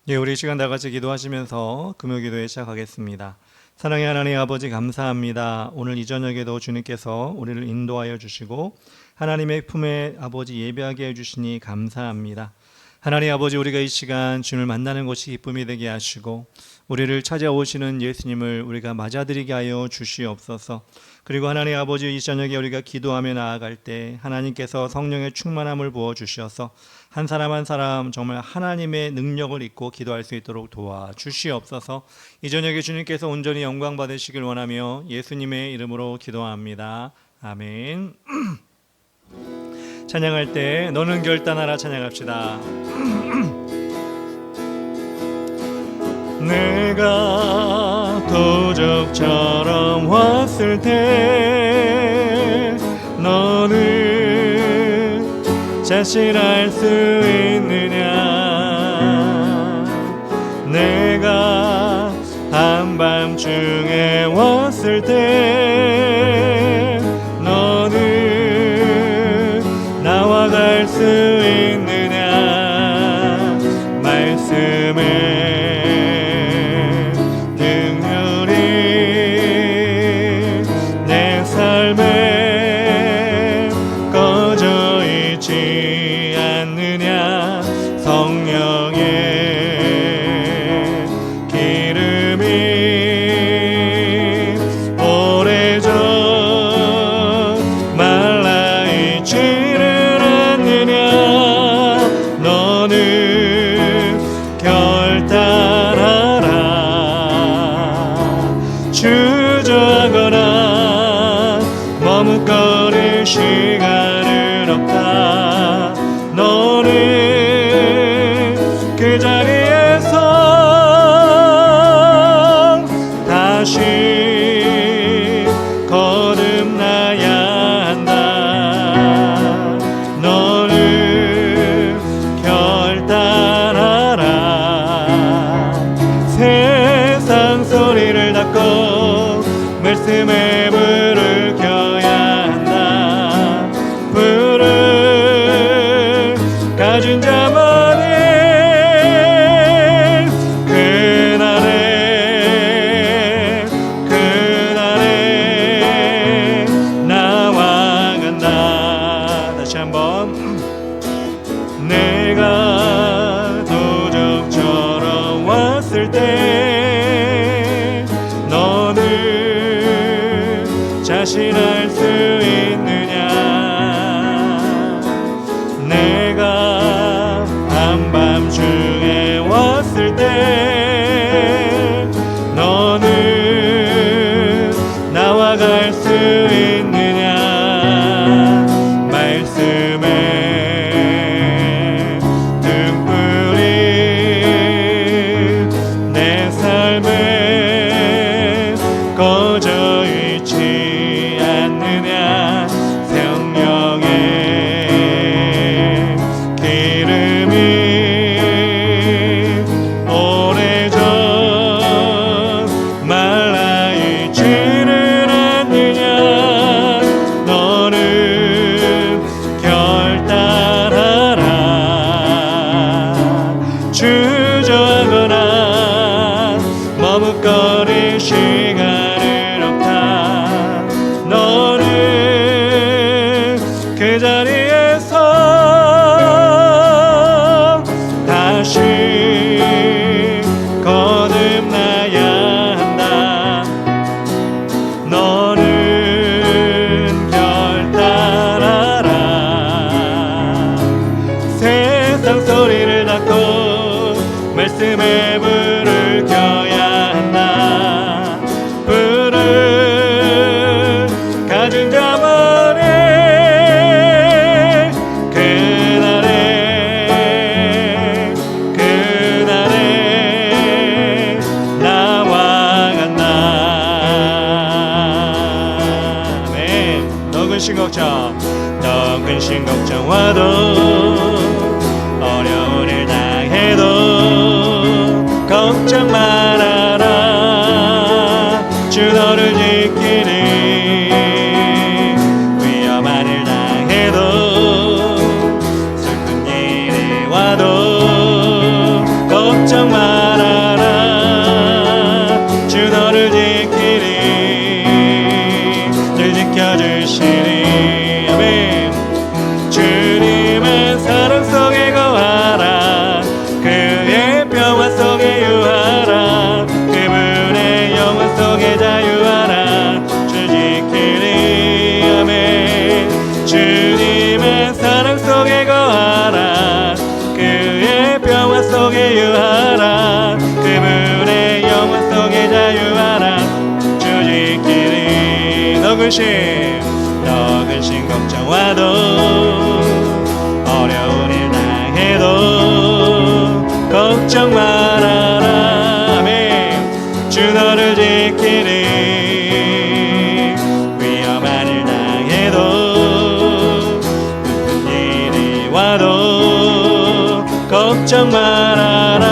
예, 우리 이 시간 다 같이 기도하시면서 금요기도에 시작하겠습니다. 사랑의 하나님 아버지 감사합니다. 오늘 이 저녁에도 주님께서 우리를 인도하여 주시고 하나님의 품에 아버지 예배하게 해주시니 감사합니다. 하나님 아버지, 우리가 이 시간 주님을 만나는 것이 기쁨이 되게 하시고 우리를 찾아오시는 예수님을 우리가 맞아들이게 하여 주시옵소서. 그리고 하나님 아버지, 이 저녁에 우리가 기도하며 나아갈 때 하나님께서 성령의 충만함을 부어주셔서 한 사람 한 사람 정말 하나님의 능력을 잊고 기도할 수 있도록 도와주시옵소서. 이 저녁에 주님께서 온전히 영광 받으시길 원하며 예수님의 이름으로 기도합니다. 아멘. 찬양할 때 너는 결단하라 찬양합시다. 내가 도적처럼 왔을 때 너는 자신할 수 있느냐? 내가 한밤중에 왔을 때 너는 나와 갈 수 있느냐? 말씀에 주저하거나 머뭇거릴 시간은 없다. 너는 그 자리에서 다시 거듭나야 한다. 너는 결단하라. 세상 소리를 닫고 말씀에 불을 켜야 한다. 불을 가진 자만이 그날에 나와 간다. 다시 한번. 내가 도적처럼 왔을 때 너는 자신할 수 있느냐? 내가 한밤중에 왔을 때 너는 나와 갈 수 있느냐? 말씀에 등불이 내 삶에 꺼져 있지 않느냐? 성령의 기름이 오래전 말라 있지는 않느냐? 너는 결단하라. 주저하거나 머뭇거릴 시간은 없다. 너는 그 자리에서 다시 거듭나야 한다. 너는 결단하라. 세상 소리를 닫고 말씀에 불을 켜야 한다. 불을 가진 자만이 그날에 나와 간다. 아멘. 너 근심 걱정 와도 어려운 일 당해도 걱정 말아라. 주 너를 지키니 위험한 일 당해도 슬픈 일이 와도 걱정 마. 근심 너 근심 걱정와도 어려운 일 당해도 걱정 말아라. 아멘. 주 너를 지키리. 위험한 일 당해도 무슨 일이 와도 걱정 말아라.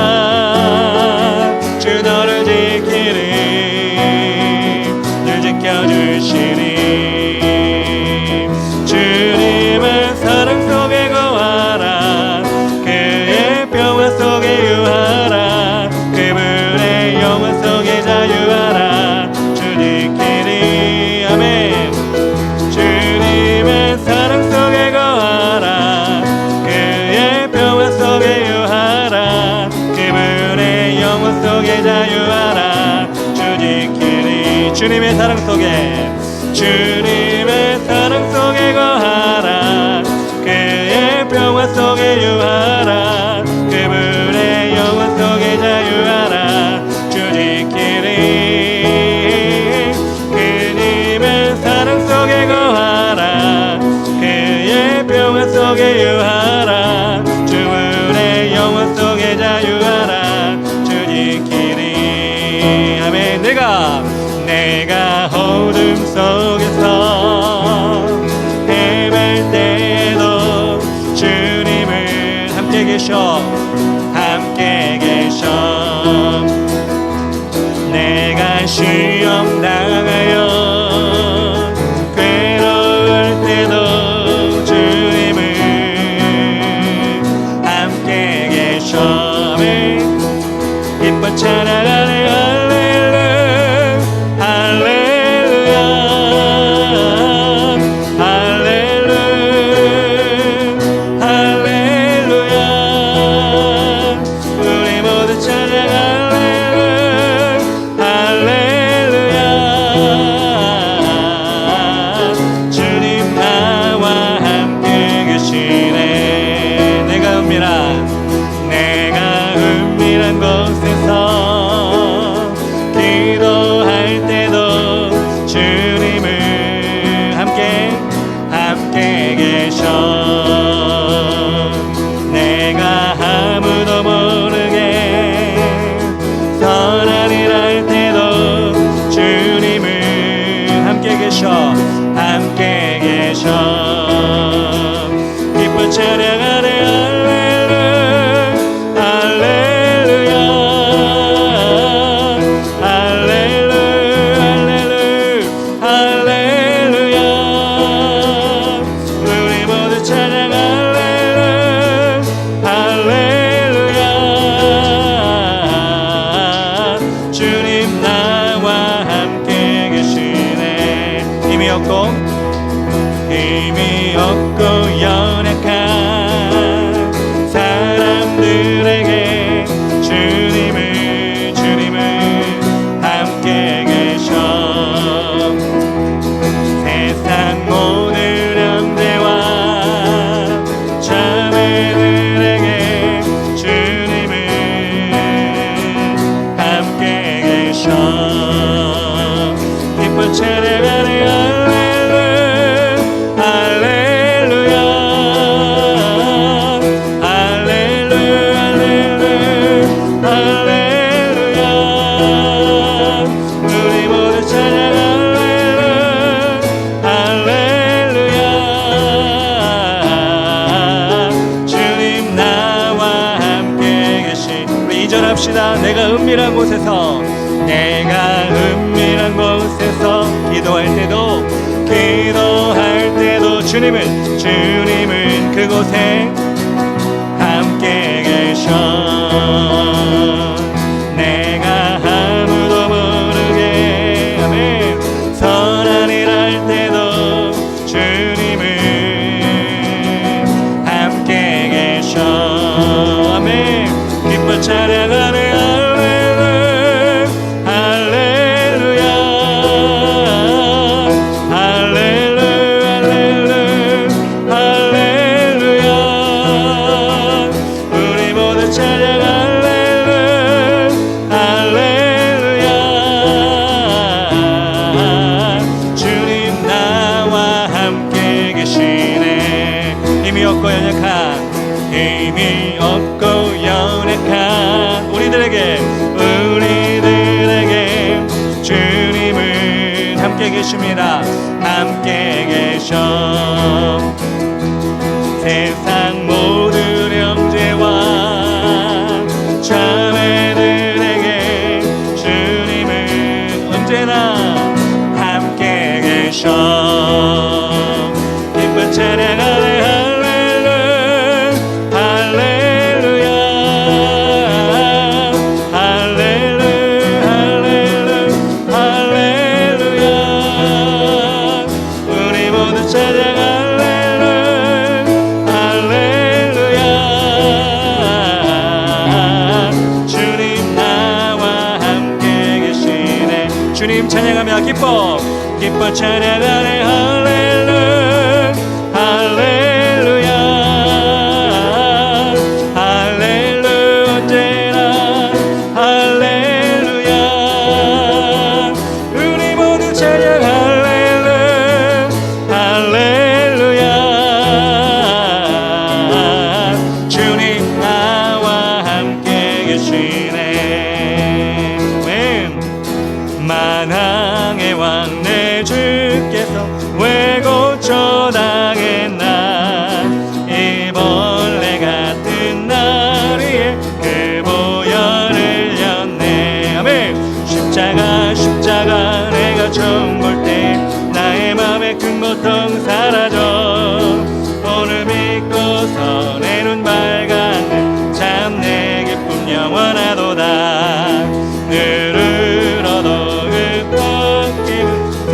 주 너를 지키리. 늘 지켜주시리. 주님은 사랑 속에 거하라. 그의 평화 속에 유하라. 그분의 영원 속에 자유하라. 주 지키리. 아멘. 주님은 사랑 속에 거하라. 그의 평화 속에 유하라. 그분의 영원 속에 자유하라. 주 지키리. 주님의 사랑 속에 주님의 사랑 속에 거하라. 그의 평화 속에 유하라. 그분의 영원 속에 자유하라. 주 지키리. 그님의 사랑 속에 거하라. 그의 평화 속에 유하라. 주분의 영원 속에 자유하라. 주 지키리. 아멘. 내가 어둠 속에서 헤맬 때에도 주님은 함께 계셔. 내가 시험 당하여 괴로울 때도 주님은 함께 계셔. 기뻐 찬양하네. 내가 은밀한 곳에서 기도할 때도 주님은 함께 계셔. 내가 아무도 모르게 선한 일 할 때도 주님은 함께 계셔. 기뻐 찬양하네. 힘이 없고 연약한 사람들에게 주님은 함께 계셔. 세상 모든 형제와 자매들에게 주님은 함께 계셔. 기뻐 찬양하네. 내가 은밀한 곳에서 기도할 때도 주님은 그곳에 함께 계셔. 내가 아무도 모르게 아멘 선한 일 할 때도 주님은 함께 계셔. 아멘. 기뻐 찬양하네. 주님 계십니다. 함께 계셔 세상 모든 형제와 자매들에게 주님은 언제나 함께 계셔 기쁜 찬양하네 할렐루야 할렐루야 할렐루야 할렐루야 우리 모두 찬양 할렐루야 주님 나와 함께 계시네 주님 찬양하며 기뻐 찬양하네 할렐루야 할렐루야 할렐루야 언제나 할렐루야 우리 모두 찬양 할렐루야 할렐루야 주님 나와 함께 계시네 만왕의 왕 내 주께서 왜 고쳐 당했나 이 벌레 같은 날 위에 그 보혈을 렸네 아멘 십자가 내가 처음 볼 때 나의 맘의 큰 고통 사라져 오늘 믿고서 내 눈 밝았네 참 내 기쁨 영원하도다 늘 얻어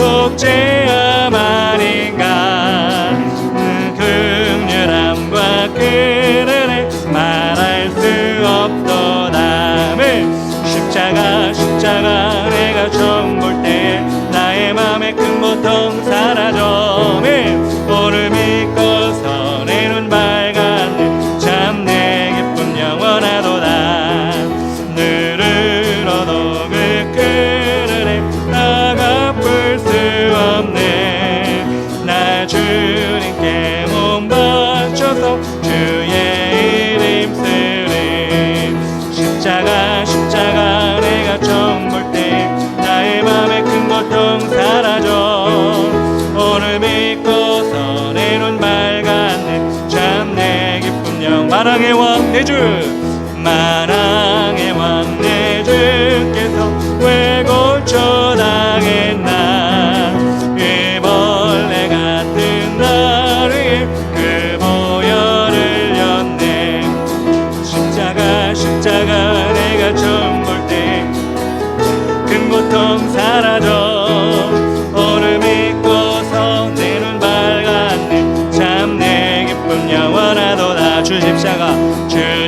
속죄함 아닌가 긍휼함과 그 은혜 말할 수 없도다 십자가 내가 처음 볼 때 나의 맘의 큰 고통 사라져 오늘 믿고서 내 눈 밝았네 참 내 기쁨 영원하도다 늘 얻어 그 은혜 나 갚을 수 없네 나 주님께 몸 바쳐서 주의 이름 쓰리 십자가 내가 처음 볼 때 나의 맘의 큰 고통 사라져 오늘 믿고서 내 눈 밝았네 참 내 기쁨 영 만왕의 왕 내 주 만왕의 왕 내 주께서 왜 고쳐 당했나 이 벌레 같은 날 위에 그 보혈을 렸네 십자가 내가 처음 볼 때 큰 고통 사라져 오늘 믿고서 내 눈 밝았네 참 내 기쁨 영원하도다 주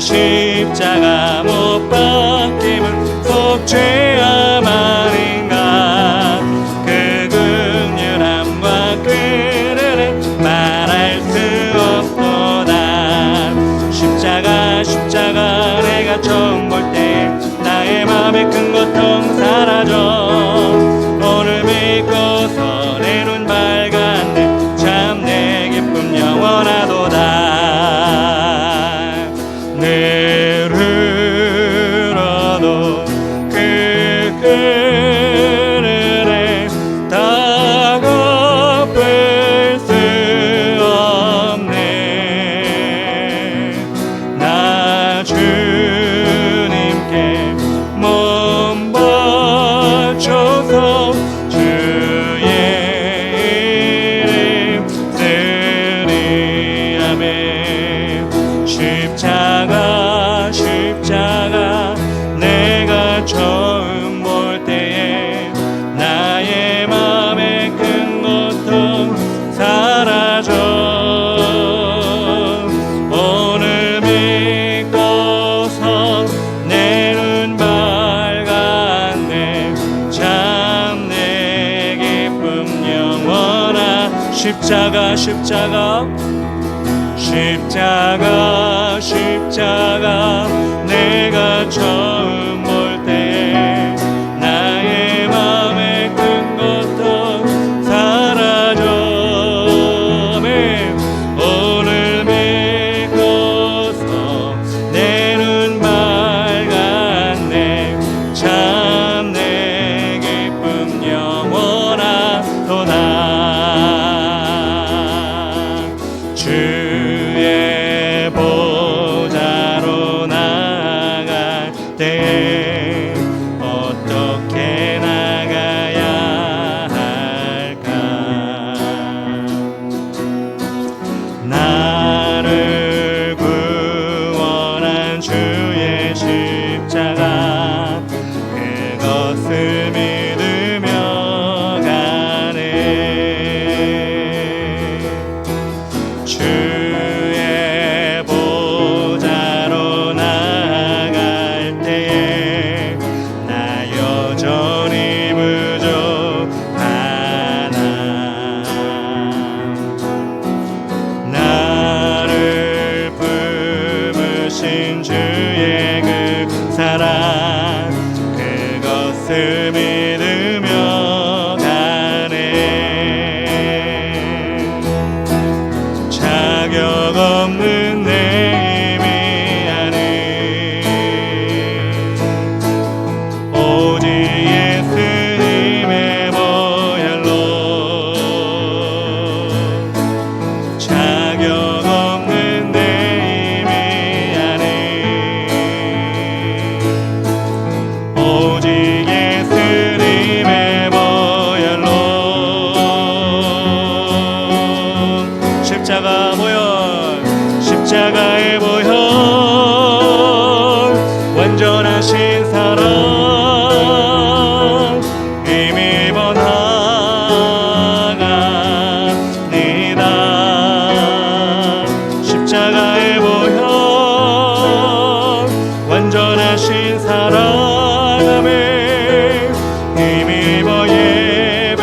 십자가 못 박힘은 속죄함 아닌가 그 긍휼함과 그 은혜 말할 수 없도다 십자가 내가 처음 볼 때 나의 맘의 큰 고통 사라져 오늘 믿고서 내 눈 밝았네 참 내 기쁨 영원하도다 늘 흘러도 그 은혜 다 갚을 수 없네 나 주님께 몸 바쳐서 주의 이름 쓰리 아멘 십자가 내가 처음 볼 때에 나의 맘의 큰 고통 사라져 오늘 믿고서 내 눈 밝았네 참 내 기쁨 영원한 십자가 내가 처음 볼 때 나의 맘의 큰 고통 사라져 오늘 믿고서 내 눈 밝았네 참 내 기쁨 영원하도다 십자가 그것을 믿으며 가네. 주의 보좌로 나아갈 때에 나 여전히 부족하나. 나를 품으신 주의 그 사랑 그것을 믿으며 가네. 자격 없는 내 힘이 아닌 오직 예수님의 보혈로 자격 없는 내 힘이 아닌 오직 예수님의 보혈로 십자가 보혈 십자가의 보혈 완전하신 사랑 힘입어 나아갑니다. 십자가의 보혈 완전하신 사랑함에 힘입어 예배합니다.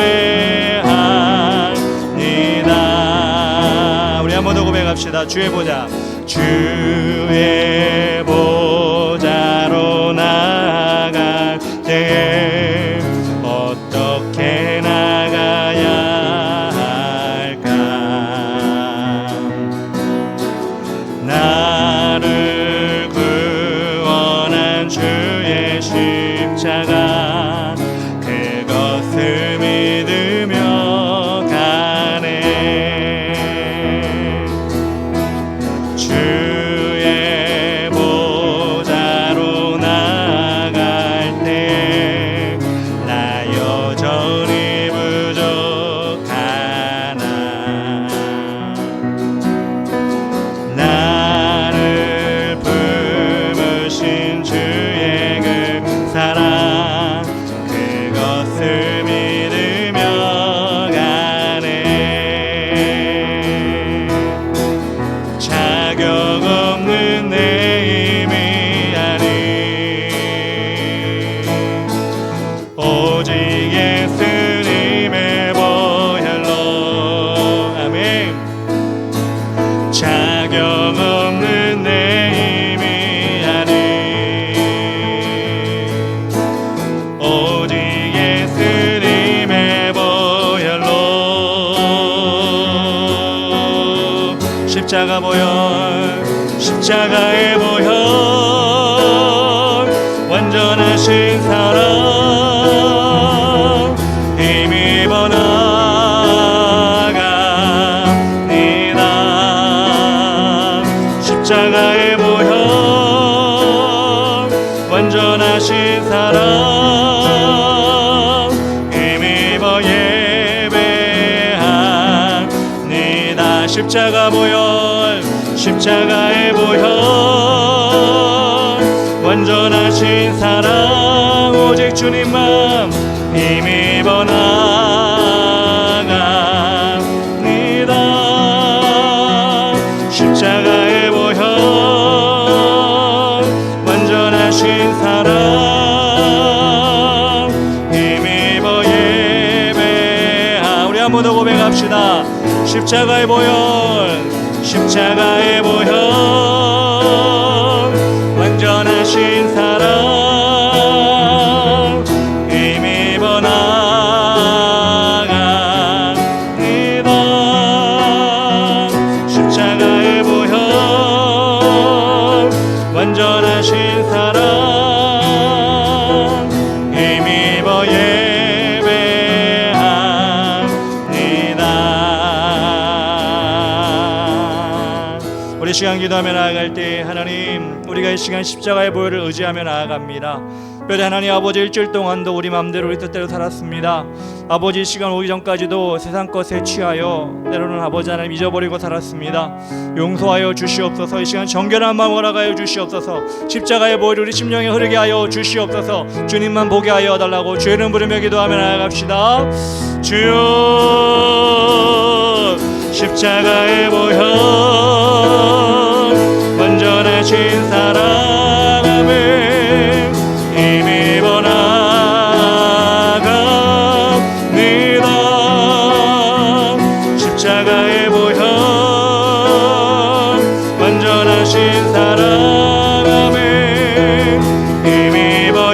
우리 한 번 더 고백합시다. 주의 보좌 주의 보좌로 나아갈 때에 어떻게 나가야 할까. 나를 구원한 주의 십자가 그것을 믿으며 가네. 주의 보좌로 나아갈 때 나 여전히 부족하나. 나를 품으신 주의 그 사랑 그것을 믿으며 가네. 자격 없는 내 힘이 아닌 오직 예수님의 보혈로 아멘. 자격 없는 내 힘이 아닌 오직 예수님의 보혈로 십자가 보혈 십자가의 보혈 완전하신 사랑 힘입어 나아갑니다. 십자가의 보혈 완전하신 사랑 힘입어 예배합니다. 십자가 보혈 십자가의 보혈 완전하신 사랑 오직 주님만 힘입어 나아갑니다. 십자가의 보혈 완전하신 사랑 힘입어 예배하. 우리 한 번 더 고백합시다. 십자가의 보혈 십자가의 보혈 완전하신 사랑 힘입어 나아갑니다. 십자가의 보혈 완전하신 사랑 힘입어 예배합니다. 우리 시간 기도하며 나아갈 때 하나님 우리가 이 시간 십자가의 보혈을 의지하며 나아갑니다. 특별히 하나님 아버지 일주일 동안도 우리 마음대로 우리 뜻대로 살았습니다. 아버지 시간 오기 전까지도 세상 것에 취하여 때로는 아버지 하나님 잊어버리고 살았습니다. 용서하여 주시옵소서. 이 시간 정결한 마음 허락하여 주시옵소서. 십자가의 보혈이 우리 심령에 흐르게 하여 주시옵소서. 주님만 보게 하여 달라고 주의 이름 부르며 기도하며 나아갑시다. 주여 십자가의 보혈 완전하신 사랑함에 힘입어 나갑니다. 십자가의 보혈 완전하신 사랑함에 힘입어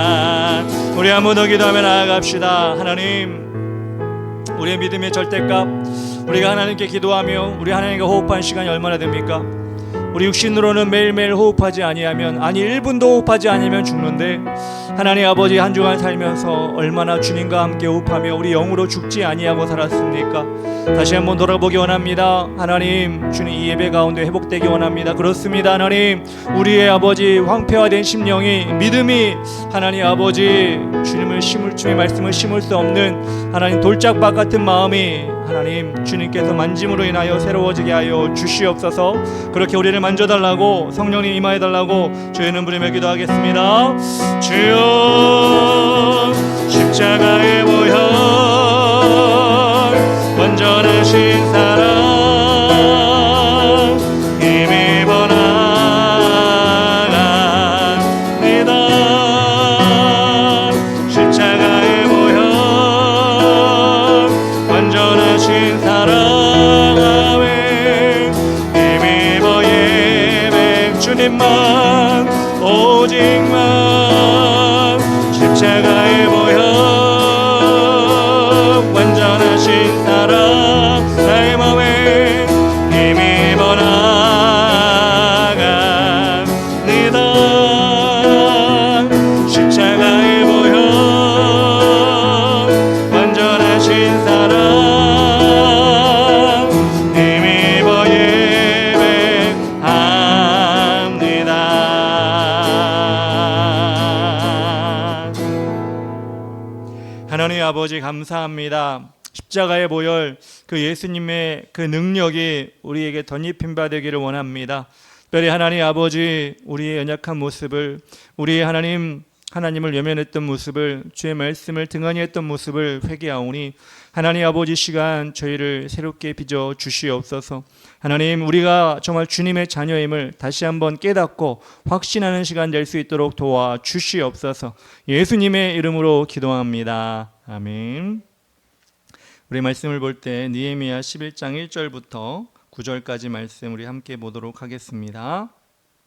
예배합니다. 우리 한 번 더 기도하며 나아갑시다. 하나님, 우리의 믿음의 절대값, 우리가 하나님께 기도하며 우리 하나님과 호흡한 시간이 얼마나 됩니까? 우리 육신으로는 매일매일 호흡하지 아니하면, 아니 1분도 호흡하지 아니면 죽는데, 하나님 아버지 한 주간 살면서 얼마나 주님과 함께 호흡하며 우리 영으로 죽지 아니하고 살았습니까? 다시 한번 돌아보기 원합니다. 하나님, 주님 이 예배 가운데 회복되기 원합니다. 그렇습니다. 하나님, 우리의 아버지 황폐화된 심령이, 믿음이 하나님 아버지 주님을 심을, 주의 말씀을 심을 수 없는 하나님 돌짝밭 같은 마음이 하나님 주님께서 만짐으로 인하여 새로워지게 하여 주시옵소서. 그렇게 우리를 만져달라고 성령님 임하여달라고 주의 이름 부르며 기도하겠습니다. 주여 십자가의 보혈 완전하신 사랑 힘입어 나갑니다. 십자가의 보혈 완전하신 사랑함에 힘입어 예배 주님만 오직만 십자가의 보혈 완전하신 사랑 나의 마음에 힘입어 나갑니다. 십자가의 보혈 완전하신 사랑 힘입어 예배합니다. 하나님 아버지 감사합니다. 십자가의 보혈, 그 예수님의 그 능력이 우리에게 덧입힌 바 되기를 원합니다. 특별히 하나님 아버지 우리의 연약한 모습을, 우리의 하나님을 외면했던 모습을, 주의 말씀을 등한히 했던 모습을 회개하오니 하나님 아버지 시간 저희를 새롭게 빚어 주시옵소서. 하나님, 우리가 정말 주님의 자녀임을 다시 한번 깨닫고 확신하는 시간 될 수 있도록 도와 주시옵소서. 예수님의 이름으로 기도합니다. 아멘. 우리 말씀을 볼 때 느헤미야 11장 1절부터 9절까지 말씀 우리 함께 보도록 하겠습니다.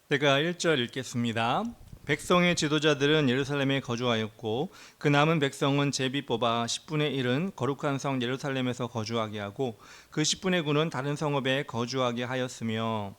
제가 1절 읽겠습니다. 백성의 지도자들은 예루살렘에 거주하였고 그 남은 백성은 제비 뽑아 10분의 1은 거룩한 성 예루살렘에서 거주하게 하고 그 10분의 9는 다른 성읍에 거주하게 하였으며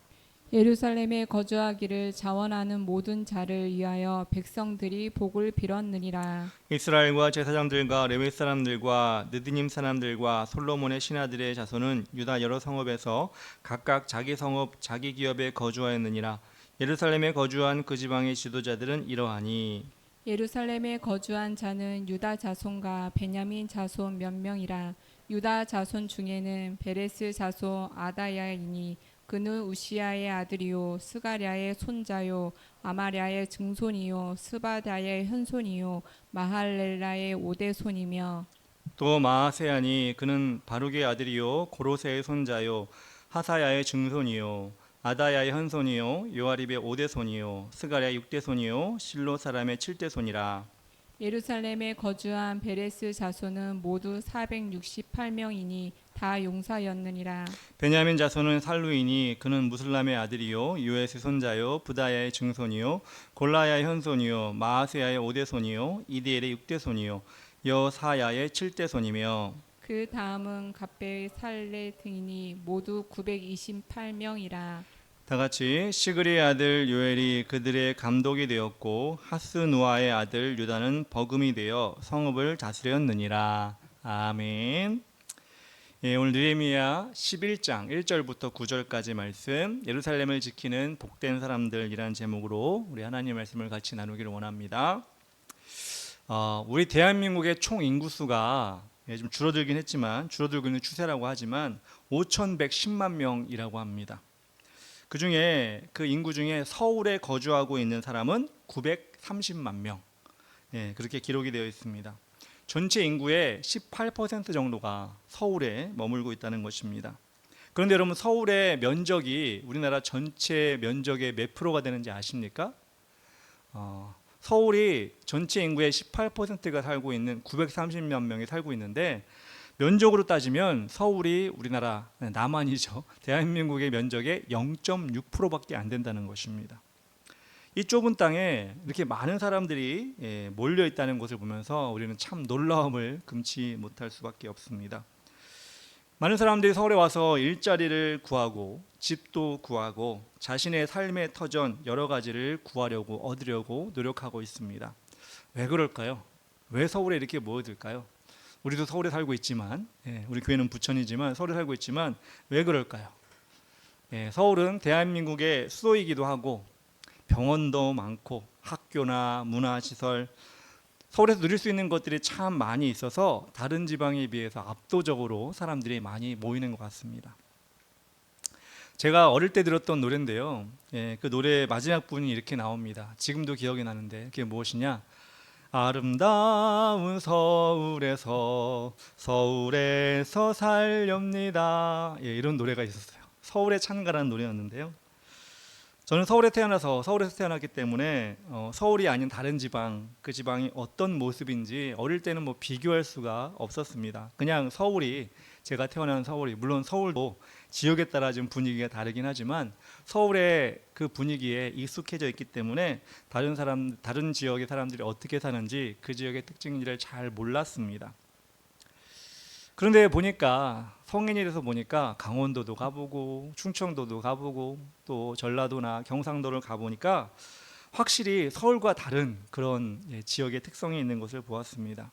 예루살렘에 거주하기를 자원하는 모든 자를 위하여 백성들이 복을 빌었느니라. 이스라엘과 제사장들과 레위 사람들과 느디님 사람들과 솔로몬의 신하들의 자손은 유다 여러 성읍에서 각각 자기 성읍 자기 기업에 거주하였느니라. 예루살렘에 거주한 그 지방의 지도자들은 이러하니 예루살렘에 거주한 자는 유다 자손과 베냐민 자손 몇 명이라. 유다 자손 중에는 베레스 자손 아다야이니 그는 우시야의 아들이요 스가랴의 손자요 아마랴의 증손이요 스바다의 현손이요 마할렐라의 오대손이며 또 마아세야니 그는 바룩의 아들이요 고로세의 손자요 하사야의 증손이요 아다야의 현손이요 요아립의 오대손이요 스가랴의 육대손이요 실로 사람의 칠대손이라. 예루살렘에 거주한 베레스 자손은 모두 468명이니 다 용사였느니라. 베냐민 자손은 살루이니 그는 무슬람의 아들이요 요에스의 손자요 부다야의 증손이요 골라야의 현손이요 마아세야의 오대손이요 이디엘의 육대손이요 여사야의 칠대손이며 그 다음은 갑베 살레 등이니 모두 928명이라. 다같이 시그리의 아들 요엘이 그들의 감독이 되었고 하스누아의 아들 유다는 버금이 되어 성읍을 다스렸느니라. 아멘. 오늘 느헤미야 11장 1절부터 9절까지 말씀, 예루살렘을 지키는 복된 사람들이라는 제목으로 우리 하나님 말씀을 같이 나누기를 원합니다. 우리 대한민국의 총 인구수가 좀 줄어들긴 했지만, 줄어들고 있는 추세라고 하지만 5,110만 명이라고 합니다. 그 중에 그 인구 중에 서울에 거주하고 있는 사람은 930만 명, 그렇게 기록이 되어 있습니다. 전체 인구의 18% 정도가 서울에 머물고 있다는 것입니다. 그런데 여러분, 서울의 면적이 우리나라 전체 면적의 몇 프로가 되는지 아십니까? 서울이 전체 인구의 18%가 살고 있는 930만 명이 살고 있는데, 면적으로 따지면 서울이 우리나라, 남한이죠, 대한민국의 면적의 0.6%밖에 안 된다는 것입니다. 이 좁은 땅에 이렇게 많은 사람들이 몰려 있다는 것을 보면서 우리는 참 놀라움을 금치 못할 수밖에 없습니다. 많은 사람들이 서울에 와서 일자리를 구하고 집도 구하고 자신의 삶의 터전 여러 가지를 구하려고, 얻으려고 노력하고 있습니다. 왜 그럴까요? 왜 서울에 이렇게 모여들까요? 우리도 서울에 살고 있지만, 우리 교회는 부천이지만 서울에 살고 있지만 왜 그럴까요? 서울은 대한민국의 수도이기도 하고 병원도 많고 학교나 문화시설, 서울에서 누릴 수 있는 것들이 참 많이 있어서 다른 지방에 비해서 압도적으로 사람들이 많이 모이는 것 같습니다. 제가 어릴 때 들었던 노래인데요, 그 노래 마지막 부분이 이렇게 나옵니다. 지금도 기억이 나는데 그게 무엇이냐? 아름다운 서울에서 살렵니다. 이런 노래가 있었어요. 서울의 찬가라는 노래였는데요, 저는 서울에서 태어났기 때문에 서울이 아닌 다른 지방, 그 지방이 어떤 모습인지 어릴 때는 비교할 수가 없었습니다. 그냥 서울이, 제가 태어난 서울이, 물론 서울도 지역에 따라 좀 분위기가 다르긴 하지만 서울의 그 분위기에 익숙해져 있기 때문에 다른 지역의 사람들이 어떻게 사는지, 그 지역의 특징들을 잘 몰랐습니다. 그런데 보니까, 성인이 돼서 보니까 강원도도 가보고 충청도도 가보고 또 전라도나 경상도를 가보니까 확실히 서울과 다른 그런 지역의 특성이 있는 것을 보았습니다.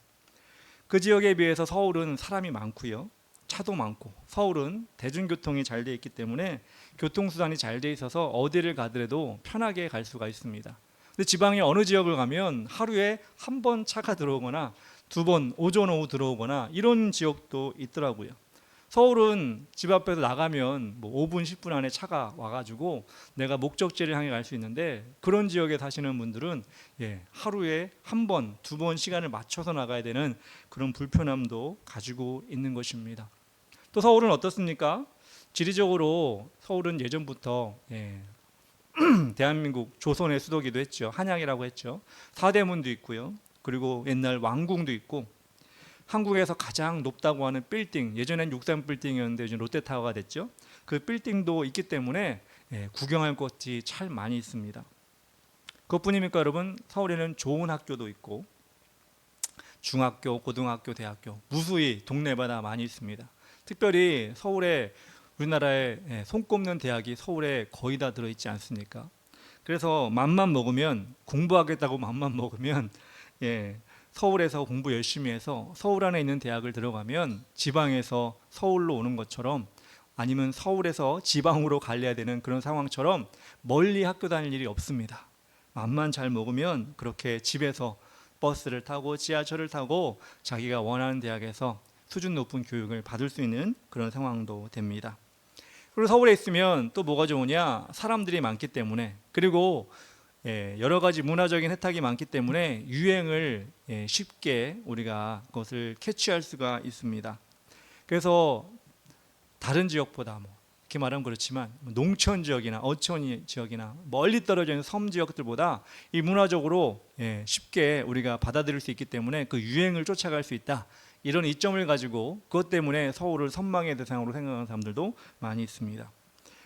그 지역에 비해서 서울은 사람이 많고요, 차도 많고, 서울은 대중교통이 잘 돼 있기 때문에 교통수단이 잘 돼 있어서 어디를 가더라도 편하게 갈 수가 있습니다. 근데 지방의 어느 지역을 가면 하루에 한 번 차가 들어오거나 두 번 오전 오후 들어오거나 이런 지역도 있더라고요. 서울은 집 앞에서 나가면 5분 10분 안에 차가 와가지고 내가 목적지를 향해 갈 수 있는데, 그런 지역에 사시는 분들은 하루에 한 번, 두 번 시간을 맞춰서 나가야 되는 그런 불편함도 가지고 있는 것입니다. 또 서울은 어떻습니까? 지리적으로 서울은 예전부터 대한민국 조선의 수도기도 했죠. 한양이라고 했죠. 사대문도 있고요, 그리고 옛날 왕궁도 있고, 한국에서 가장 높다고 하는 빌딩, 예전엔 63빌딩이었는데 요즘 롯데타워가 됐죠. 그 빌딩도 있기 때문에 구경할 곳이 참 많이 있습니다. 그것뿐입니까 여러분? 서울에는 좋은 학교도 있고 중학교, 고등학교, 대학교 무수히 동네마다 많이 있습니다. 특별히 서울에, 우리나라에 손꼽는 대학이 서울에 거의 다 들어있지 않습니까? 그래서 맘만 먹으면, 공부하겠다고 맘만 먹으면 서울에서 공부 열심히 해서 서울 안에 있는 대학을 들어가면 지방에서 서울로 오는 것처럼, 아니면 서울에서 지방으로 갈려야 되는 그런 상황처럼 멀리 학교 다닐 일이 없습니다. 맘만 잘 먹으면 그렇게 집에서 버스를 타고 지하철을 타고 자기가 원하는 대학에서 수준 높은 교육을 받을 수 있는 그런 상황도 됩니다. 그리고 서울에 있으면 또 뭐가 좋으냐? 사람들이 많기 때문에, 그리고 여러 가지 문화적인 혜택이 많기 때문에 유행을 쉽게 우리가 그것을 캐치할 수가 있습니다. 그래서 다른 지역보다, 이렇게 말하면 그렇지만 농촌 지역이나 어촌 지역이나 멀리 떨어져 있는 섬 지역들보다 이 문화적으로 쉽게 우리가 받아들일 수 있기 때문에 그 유행을 쫓아갈 수 있다, 이런 이점을 가지고 그것 때문에 서울을 선망의 대상으로 생각하는 사람들도 많이 있습니다.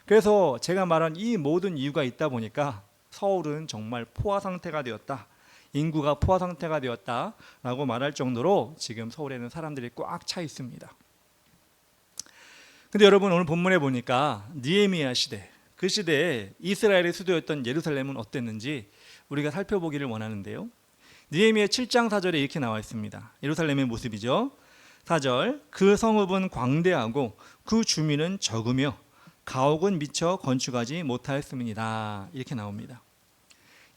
그래서 제가 말한 이 모든 이유가 있다 보니까 서울은 정말 포화 상태가 되었다, 인구가 포화 상태가 되었다라고 말할 정도로 지금 서울에는 사람들이 꽉 차 있습니다. 근데 여러분, 오늘 본문에 보니까 느헤미야 시대, 그 시대에 이스라엘의 수도였던 예루살렘은 어땠는지 우리가 살펴보기를 원하는데요, 느헤미야 7장 4절에 이렇게 나와 있습니다. 예루살렘의 모습이죠. 4절 그 성읍은 광대하고 그 주민은 적으며 가옥은 미처 건축하지 못하였음이니라. 이렇게 나옵니다.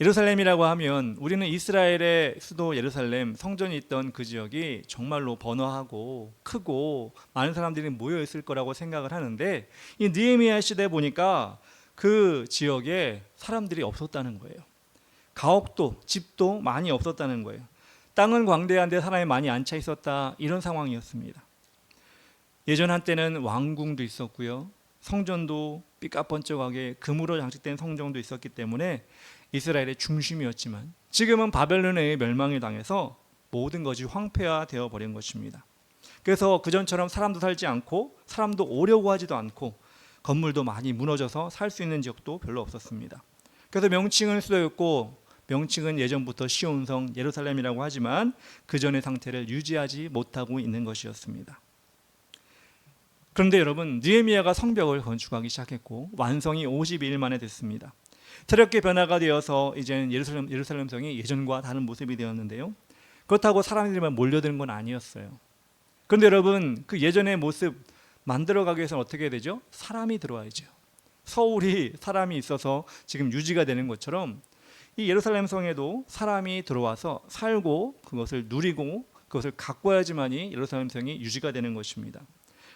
예루살렘이라고 하면 우리는 이스라엘의 수도 예루살렘 성전이 있던 그 지역이 정말로 번화하고 크고 많은 사람들이 모여 있을 거라고 생각을 하는데, 이 느헤미야 시대에 보니까 그 지역에 사람들이 없었다는 거예요. 가옥도 집도 많이 없었다는 거예요. 땅은 광대한데 사람이 많이 앉아 있었다, 이런 상황이었습니다. 예전 한때는 왕궁도 있었고요, 성전도 삐까뻔쩍하게 금으로 장식된 성전도 있었기 때문에 이스라엘의 중심이었지만, 지금은 바벨론의 멸망을 당해서 모든 것이 황폐화되어 버린 것입니다. 그래서 그전처럼 사람도 살지 않고 사람도 오려고 하지도 않고 건물도 많이 무너져서 살 수 있는 지역도 별로 없었습니다. 그래서 명칭은 수도였고 명칭은 예전부터 시온성 예루살렘이라고 하지만 그 전의 상태를 유지하지 못하고 있는 것이었습니다. 그런데 여러분, 느헤미야가 성벽을 건축하기 시작했고 완성이 52일 만에 됐습니다. 새롭게 변화가 되어서 이제는 예루살렘 성이 예전과 다른 모습이 되었는데요, 그렇다고 사람들만 몰려드는 건 아니었어요. 그런데 여러분, 그 예전의 모습 만들어가기 위해서는 어떻게 되죠? 사람이 들어와야죠. 서울이 사람이 있어서 지금 유지가 되는 것처럼 이 예루살렘 성에도 사람이 들어와서 살고 그것을 누리고 그것을 가꿔야지만이 예루살렘 성이 유지가 되는 것입니다.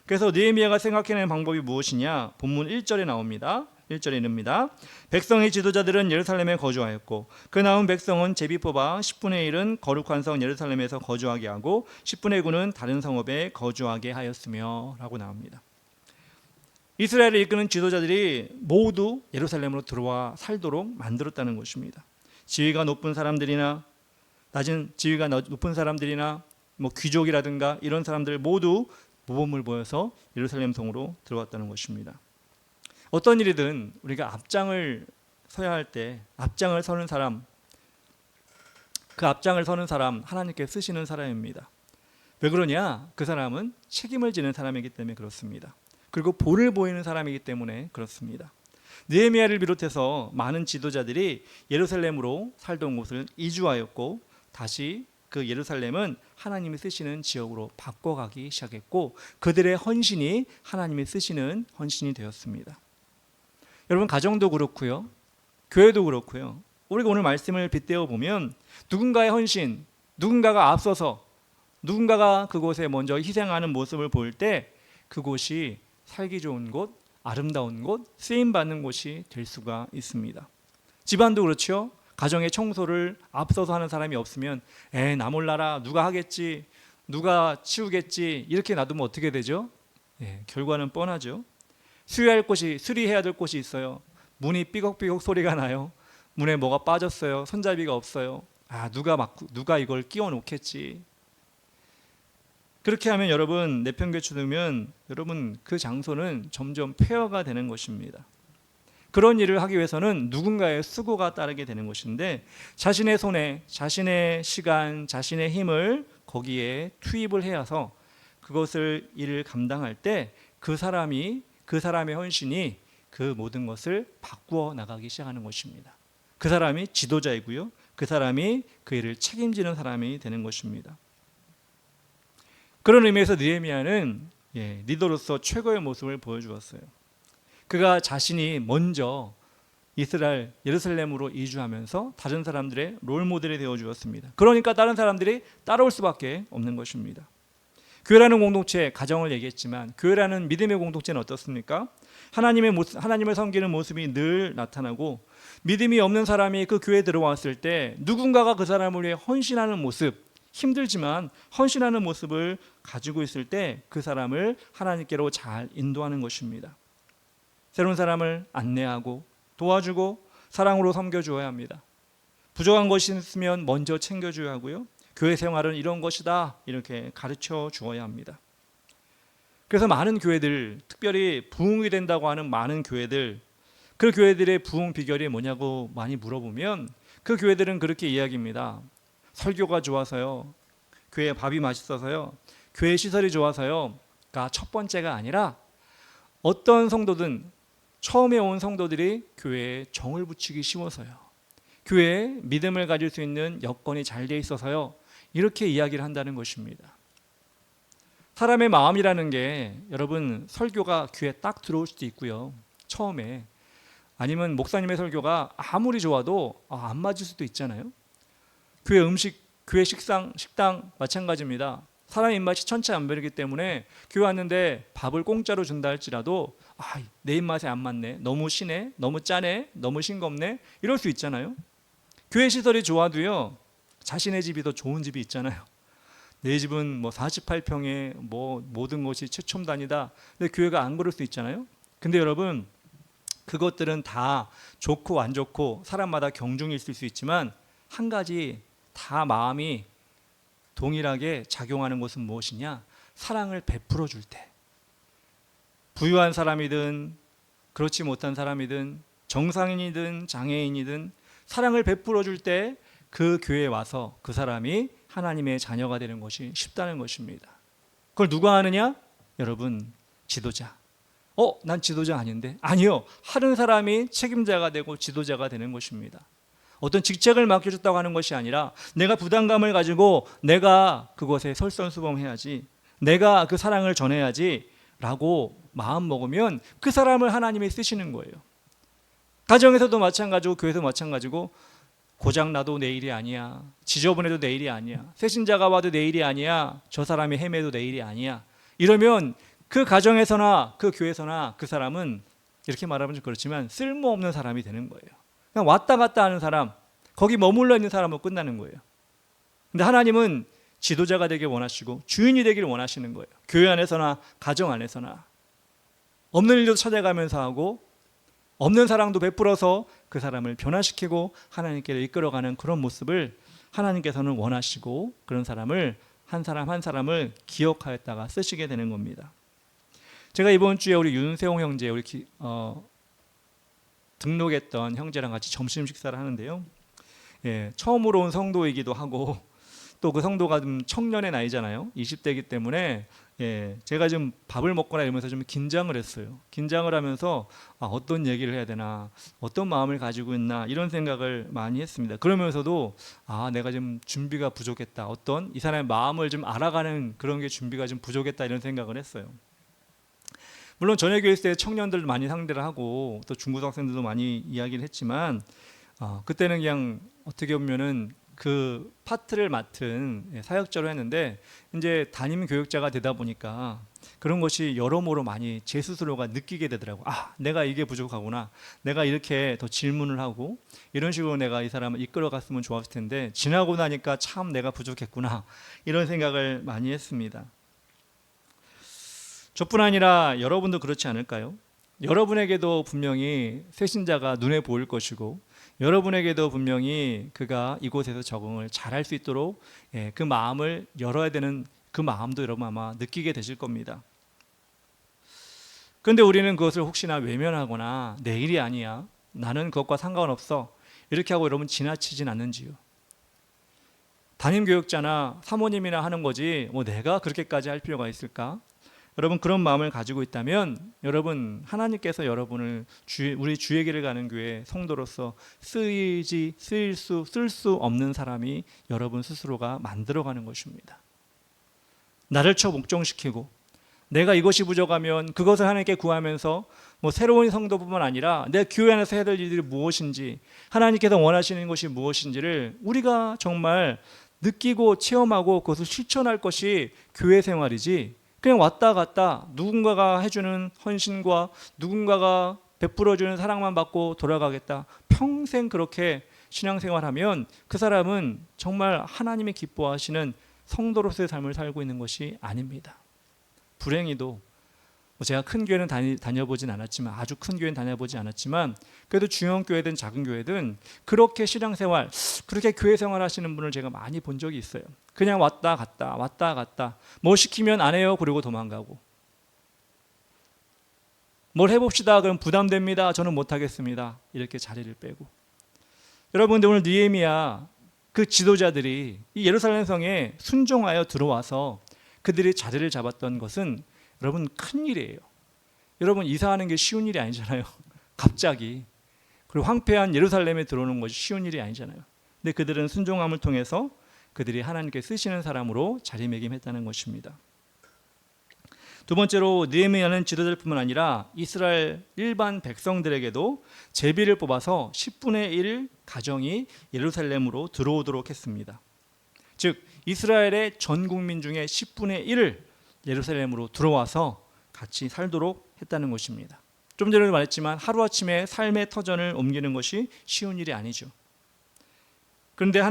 그래서 느헤미야가 생각해낸 방법이 무엇이냐? 본문 1절에 나옵니다. 1절에 이릅니다. 백성의 지도자들은 예루살렘에 거주하였고 그 남은 백성은 제비 뽑아 10분의 1은 거룩한 성 예루살렘에서 거주하게 하고 10분의 9는 다른 성읍에 거주하게 하였으며 라고 나옵니다. 이스라엘을 이끄는 지도자들이 모두 예루살렘으로 들어와 살도록 만들었다는 것입니다. 지위가 높은 사람들이나 낮은 지위가 높은 사람들이나 귀족이라든가 이런 사람들 모두 모범을 보여서 예루살렘 성으로 들어왔다는 것입니다. 어떤 일이든 우리가 앞장을 서야 할 때 앞장을 서는 사람, 그 앞장을 서는 사람 하나님께 쓰시는 사람입니다. 왜 그러냐? 그 사람은 책임을 지는 사람이기 때문에 그렇습니다. 그리고 본을 보이는 사람이기 때문에 그렇습니다. 느헤미야를 비롯해서 많은 지도자들이 예루살렘으로 살던 곳을 이주하였고 다시 그 예루살렘은 하나님이 쓰시는 지역으로 바꿔가기 시작했고 그들의 헌신이 하나님이 쓰시는 헌신이 되었습니다. 여러분, 가정도 그렇고요, 교회도 그렇고요, 우리가 오늘 말씀을 빗대어 보면 누군가의 헌신, 누군가가 앞서서 누군가가 그곳에 먼저 희생하는 모습을 볼 때 그곳이 살기 좋은 곳, 아름다운 곳, 쓰임받는 곳이 될 수가 있습니다. 집안도 그렇죠. 가정의 청소를 앞서서 하는 사람이 없으면 나 몰라라, 누가 하겠지, 누가 치우겠지, 이렇게 놔두면 어떻게 되죠? 결과는 뻔하죠. 수리해야 될 곳이 있어요. 문이 삐걱삐걱 소리가 나요. 문에 뭐가 빠졌어요. 손잡이가 없어요. 누가 이걸 끼워 놓겠지. 그렇게 하면 여러분, 내팽개쳐두면 여러분 그 장소는 점점 폐허가 되는 것입니다. 그런 일을 하기 위해서는 누군가의 수고가 따르게 되는 것인데 자신의 손에 자신의 시간, 자신의 힘을 거기에 투입을 해서 그것을 일을 감당할 때 그 사람의 헌신이 그 모든 것을 바꾸어 나가기 시작하는 것입니다. 그 사람이 지도자이고요, 그 사람이 그 일을 책임지는 사람이 되는 것입니다. 그런 의미에서 느헤미야는 리더로서 최고의 모습을 보여주었어요. 그가 자신이 먼저 이스라엘 예루살렘으로 이주하면서 다른 사람들의 롤모델이 되어주었습니다. 그러니까 다른 사람들이 따라올 수밖에 없는 것입니다. 교회라는 공동체, 가정을 얘기했지만 교회라는 믿음의 공동체는 어떻습니까? 하나님을 섬기는 모습이 늘 나타나고 믿음이 없는 사람이 그 교회에 들어왔을 때 누군가가 그 사람을 위해 헌신하는 모습, 힘들지만 헌신하는 모습을 가지고 있을 때 그 사람을 하나님께로 잘 인도하는 것입니다. 새로운 사람을 안내하고 도와주고 사랑으로 섬겨주어야 합니다. 부족한 것이 있으면 먼저 챙겨줘야 하고요, 교회 생활은 이런 것이다 이렇게 가르쳐 주어야 합니다. 그래서 많은 교회들, 특별히 부흥이 된다고 하는 많은 교회들, 그 교회들의 부흥 비결이 뭐냐고 많이 물어보면 그 교회들은 그렇게 이야기합니다. 설교가 좋아서요, 교회 밥이 맛있어서요, 교회 시설이 좋아서요가 첫 번째가 아니라 어떤 성도든 처음에 온 성도들이 교회에 정을 붙이기 쉬워서요, 교회에 믿음을 가질 수 있는 여건이 잘 돼 있어서요, 이렇게 이야기를 한다는 것입니다. 사람의 마음이라는 게 여러분 설교가 귀에 딱 들어올 수도 있고요. 처음에 아니면 목사님의 설교가 아무리 좋아도 안 맞을 수도 있잖아요. 교회 음식, 교회 식당 마찬가지입니다. 사람 입맛이 천차만별이기 때문에 교회 왔는데 밥을 공짜로 준다 할지라도 내 입맛에 안 맞네, 너무 시네, 너무 짜네, 너무 싱겁네, 이럴 수 있잖아요. 교회 시설이 좋아도요, 자신의 집이 더 좋은 집이 있잖아요. 내 집은 48평에 모든 것이 최첨단이다. 근데 교회가 안 그럴 수 있잖아요. 근데 여러분, 그것들은 다 좋고 안 좋고 사람마다 경중이 있을 수 있지만 한 가지 다 마음이 동일하게 작용하는 것은 무엇이냐? 사랑을 베풀어 줄 때, 부유한 사람이든 그렇지 못한 사람이든 정상인이든 장애인이든 사랑을 베풀어 줄 때 그 교회에 와서 그 사람이 하나님의 자녀가 되는 것이 쉽다는 것입니다. 그걸 누가 하느냐? 여러분, 지도자. 난 지도자 아닌데. 아니요, 하는 사람이 책임자가 되고 지도자가 되는 것입니다. 어떤 직책을 맡겨줬다고 하는 것이 아니라 내가 부담감을 가지고 내가 그것에 설선수범해야지, 내가 그 사랑을 전해야지 라고 마음 먹으면 그 사람을 하나님이 쓰시는 거예요. 가정에서도 마찬가지고 교회에서도 마찬가지고, 고장나도 내일이 아니야, 지저분해도 내일이 아니야, 새신자가 와도 내일이 아니야, 저 사람이 헤매도 내일이 아니야, 이러면 그 가정에서나 그 교회에서나 그 사람은, 이렇게 말하면 좀 그렇지만, 쓸모없는 사람이 되는 거예요. 그냥 왔다 갔다 하는 사람, 거기 머물러 있는 사람으로 끝나는 거예요. 근데 하나님은 지도자가 되길 원하시고 주인이 되길 원하시는 거예요. 교회 안에서나 가정 안에서나. 없는 일도 찾아가면서 하고 없는 사랑도 베풀어서 그 사람을 변화시키고 하나님께로 이끌어가는 그런 모습을 하나님께서는 원하시고, 그런 사람을 한 사람 한 사람을 기억하였다가 쓰시게 되는 겁니다. 제가 이번 주에 우리 윤세홍 형제, 등록했던 형제랑 같이 점심 식사를 하는데요. 처음으로 온 성도이기도 하고 또 그 성도가 좀 청년의 나이잖아요. 20대이기 때문에 제가 좀 밥을 먹거나 이러면서 좀 긴장을 했어요. 긴장을 하면서 어떤 얘기를 해야 되나, 어떤 마음을 가지고 있나, 이런 생각을 많이 했습니다. 그러면서도 내가 좀 준비가 부족했다, 어떤 이 사람의 마음을 좀 알아가는 그런 게 준비가 좀 부족했다, 이런 생각을 했어요. 물론 전회교회 때 청년들 많이 상대를 하고 또 중고등학생들도 많이 이야기를 했지만 그때는 그냥 어떻게 보면은 그 파트를 맡은 사역자로 했는데, 이제 담임 교육자가 되다 보니까 그런 것이 여러모로 많이 제 스스로가 느끼게 되더라고요. 내가 이게 부족하구나, 내가 이렇게 더 질문을 하고 이런 식으로 내가 이 사람을 이끌어 갔으면 좋았을 텐데 지나고 나니까 참 내가 부족했구나, 이런 생각을 많이 했습니다. 저뿐 아니라 여러분도 그렇지 않을까요? 여러분에게도 분명히 새신자가 눈에 보일 것이고, 여러분에게도 분명히 그가 이곳에서 적응을 잘할 수 있도록 그 마음을 열어야 되는 그 마음도 여러분 아마 느끼게 되실 겁니다. 그런데 우리는 그것을 혹시나 외면하거나 내일이 아니야, 나는 그것과 상관없어, 이렇게 하고 여러분 지나치진 않는지요? 담임교육자나 사모님이나 하는 거지 내가 그렇게까지 할 필요가 있을까? 여러분, 그런 마음을 가지고 있다면 여러분, 하나님께서 여러분을 우리 주의 길을 가는 교회 성도로서 쓸 수 없는 사람이 여러분 스스로가 만들어가는 것입니다. 나를 목종시키고 내가 이것이 부족하면 그것을 하나님께 구하면서 새로운 성도뿐만 아니라 내 교회 안에서 해야 될 일들이 무엇인지, 하나님께서 원하시는 것이 무엇인지를 우리가 정말 느끼고 체험하고 그것을 실천할 것이 교회 생활이지, 그냥 왔다 갔다 누군가가 해주는 헌신과 누군가가 베풀어주는 사랑만 받고 돌아가겠다, 평생 그렇게 신앙생활하면 그 사람은 정말 하나님이 기뻐하시는 성도로서의 삶을 살고 있는 것이 아닙니다. 불행히도 제가 큰 교회는 다녀보진 않았지만, 아주 큰 교회는 다녀보지 않았지만, 그래도 중형교회든 작은 교회든 그렇게 신앙생활, 그렇게 교회 생활 하시는 분을 제가 많이 본 적이 있어요. 그냥 왔다 갔다 뭐 시키면 안 해요, 그리고 도망가고, 뭘 해봅시다, 그럼 부담됩니다, 저는 못하겠습니다, 이렇게 자리를 빼고. 여러분들, 오늘 느헤미야 그 지도자들이 이 예루살렘 성에 순종하여 들어와서 그들이 자리를 잡았던 것은 여러분 큰일이에요. 여러분, 이사하는 게 쉬운 일이 아니잖아요. 갑자기. 그리고 황폐한 예루살렘에 들어오는 것이 쉬운 일이 아니잖아요. 근데 그들은 순종함을 통해서 그들이 하나님께 쓰시는 사람으로 자리매김했다는 것입니다. 두 번째로 느헤미야는 지도자뿐만 아니라 이스라엘 일반 백성들에게도 제비를 뽑아서 10분의 1 가정이 예루살렘으로 들어오도록 했습니다. 즉 이스라엘의 전 국민 중에 10분의 1을 예루살렘으로 들어와서 같이 살도록 했다는 것입니다. 좀 전에도 말했지만 하루아침에 삶의 터전을 옮기는 것이 쉬운 일이 아니죠. 그런데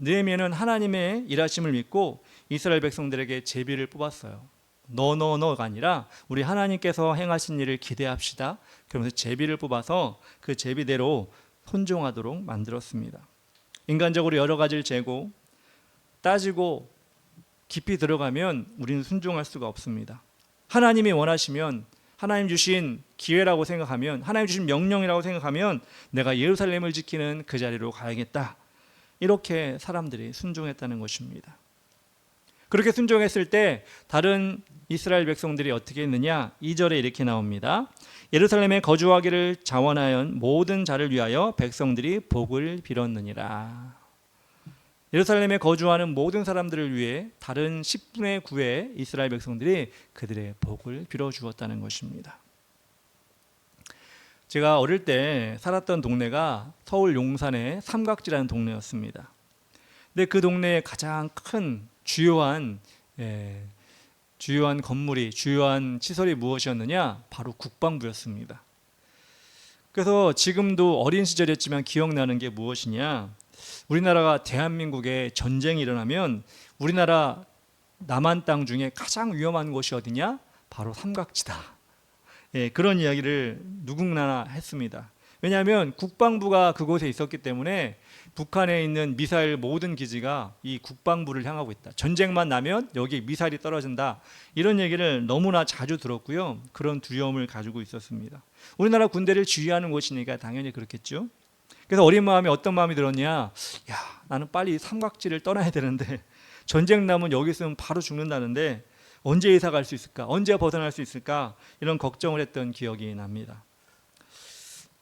느헤미야는 하나님의 일하심을 믿고 이스라엘 백성들에게 제비를 뽑았어요. 너가 아니라 우리 하나님께서 행하신 일을 기대합시다. 그러면서 제비를 뽑아서 그 제비대로 순종하도록 만들었습니다. 인간적으로 여러 가지를 재고 따지고 깊이 들어가면 우리는 순종할 수가 없습니다. 하나님이 원하시면, 하나님 주신 기회라고 생각하면, 하나님 주신 명령이라고 생각하면 내가 예루살렘을 지키는 그 자리로 가야겠다. 이렇게 사람들이 순종했다는 것입니다. 그렇게 순종했을 때 다른 이스라엘 백성들이 어떻게 했느냐? 2절에 이렇게 나옵니다. 예루살렘에 거주하기를 자원하연 모든 자를 위하여 백성들이 복을 빌었느니라. 예루살렘에 거주하는 모든 사람들을 위해 다른 10분의 9의 이스라엘 백성들이 그들의 복을 빌어주었다는 것입니다. 제가 어릴 때 살았던 동네가 서울 용산의 삼각지라는 동네였습니다. 근데 그 동네의 가장 큰 주요한 건물이, 주요한 시설이 무엇이었느냐? 바로 국방부였습니다. 그래서 지금도 어린 시절이었지만 기억나는 게 무엇이냐? 우리나라가 대한민국에 전쟁이 일어나면 우리나라 남한 땅 중에 가장 위험한 곳이 어디냐? 바로 삼각지다. 그런 이야기를 누구나 했습니다. 왜냐하면 국방부가 그곳에 있었기 때문에 북한에 있는 미사일 모든 기지가 이 국방부를 향하고 있다. 전쟁만 나면 여기 미사일이 떨어진다. 이런 얘기를 너무나 자주 들었고요. 그런 두려움을 가지고 있었습니다. 우리나라 군대를 지휘하는 곳이니까 당연히 그렇겠죠. 그래서 어린 마음에 어떤 마음이 들었냐? 야, 나는 빨리 삼각지를 떠나야 되는데 전쟁 나면 여기 있으면 바로 죽는다는데 언제 이사 갈 수 있을까? 언제 벗어날 수 있을까? 이런 걱정을 했던 기억이 납니다.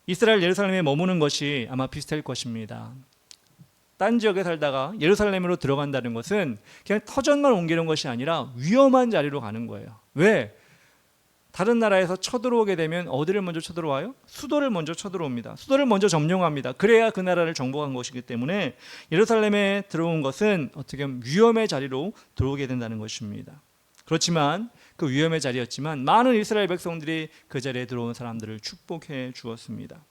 이스라엘 예루살렘에 머무는 것이 아마 비슷할 것입니다. 딴 지역에 살다가 예루살렘으로 들어간다는 것은 그냥 터전만 옮기는 것이 아니라 위험한 자리로 가는 거예요. 왜? 다른 나라에서 쳐들어오게 되면 어디를 먼저 쳐들어와요? 수도를 먼저 쳐들어옵니다. 수도를 먼저 점령합니다. 그래야 그 나라를 정복한 것이기 때문에 예루살렘에 들어온 것은 어떻게 보면 위험의 자리로 들어오게 된다는 것입니다. 그렇지만 그 위험의 자리였지만 많은 이스라엘 백성들이 그 자리에 들어온 사람들을 축복해 주었습니다.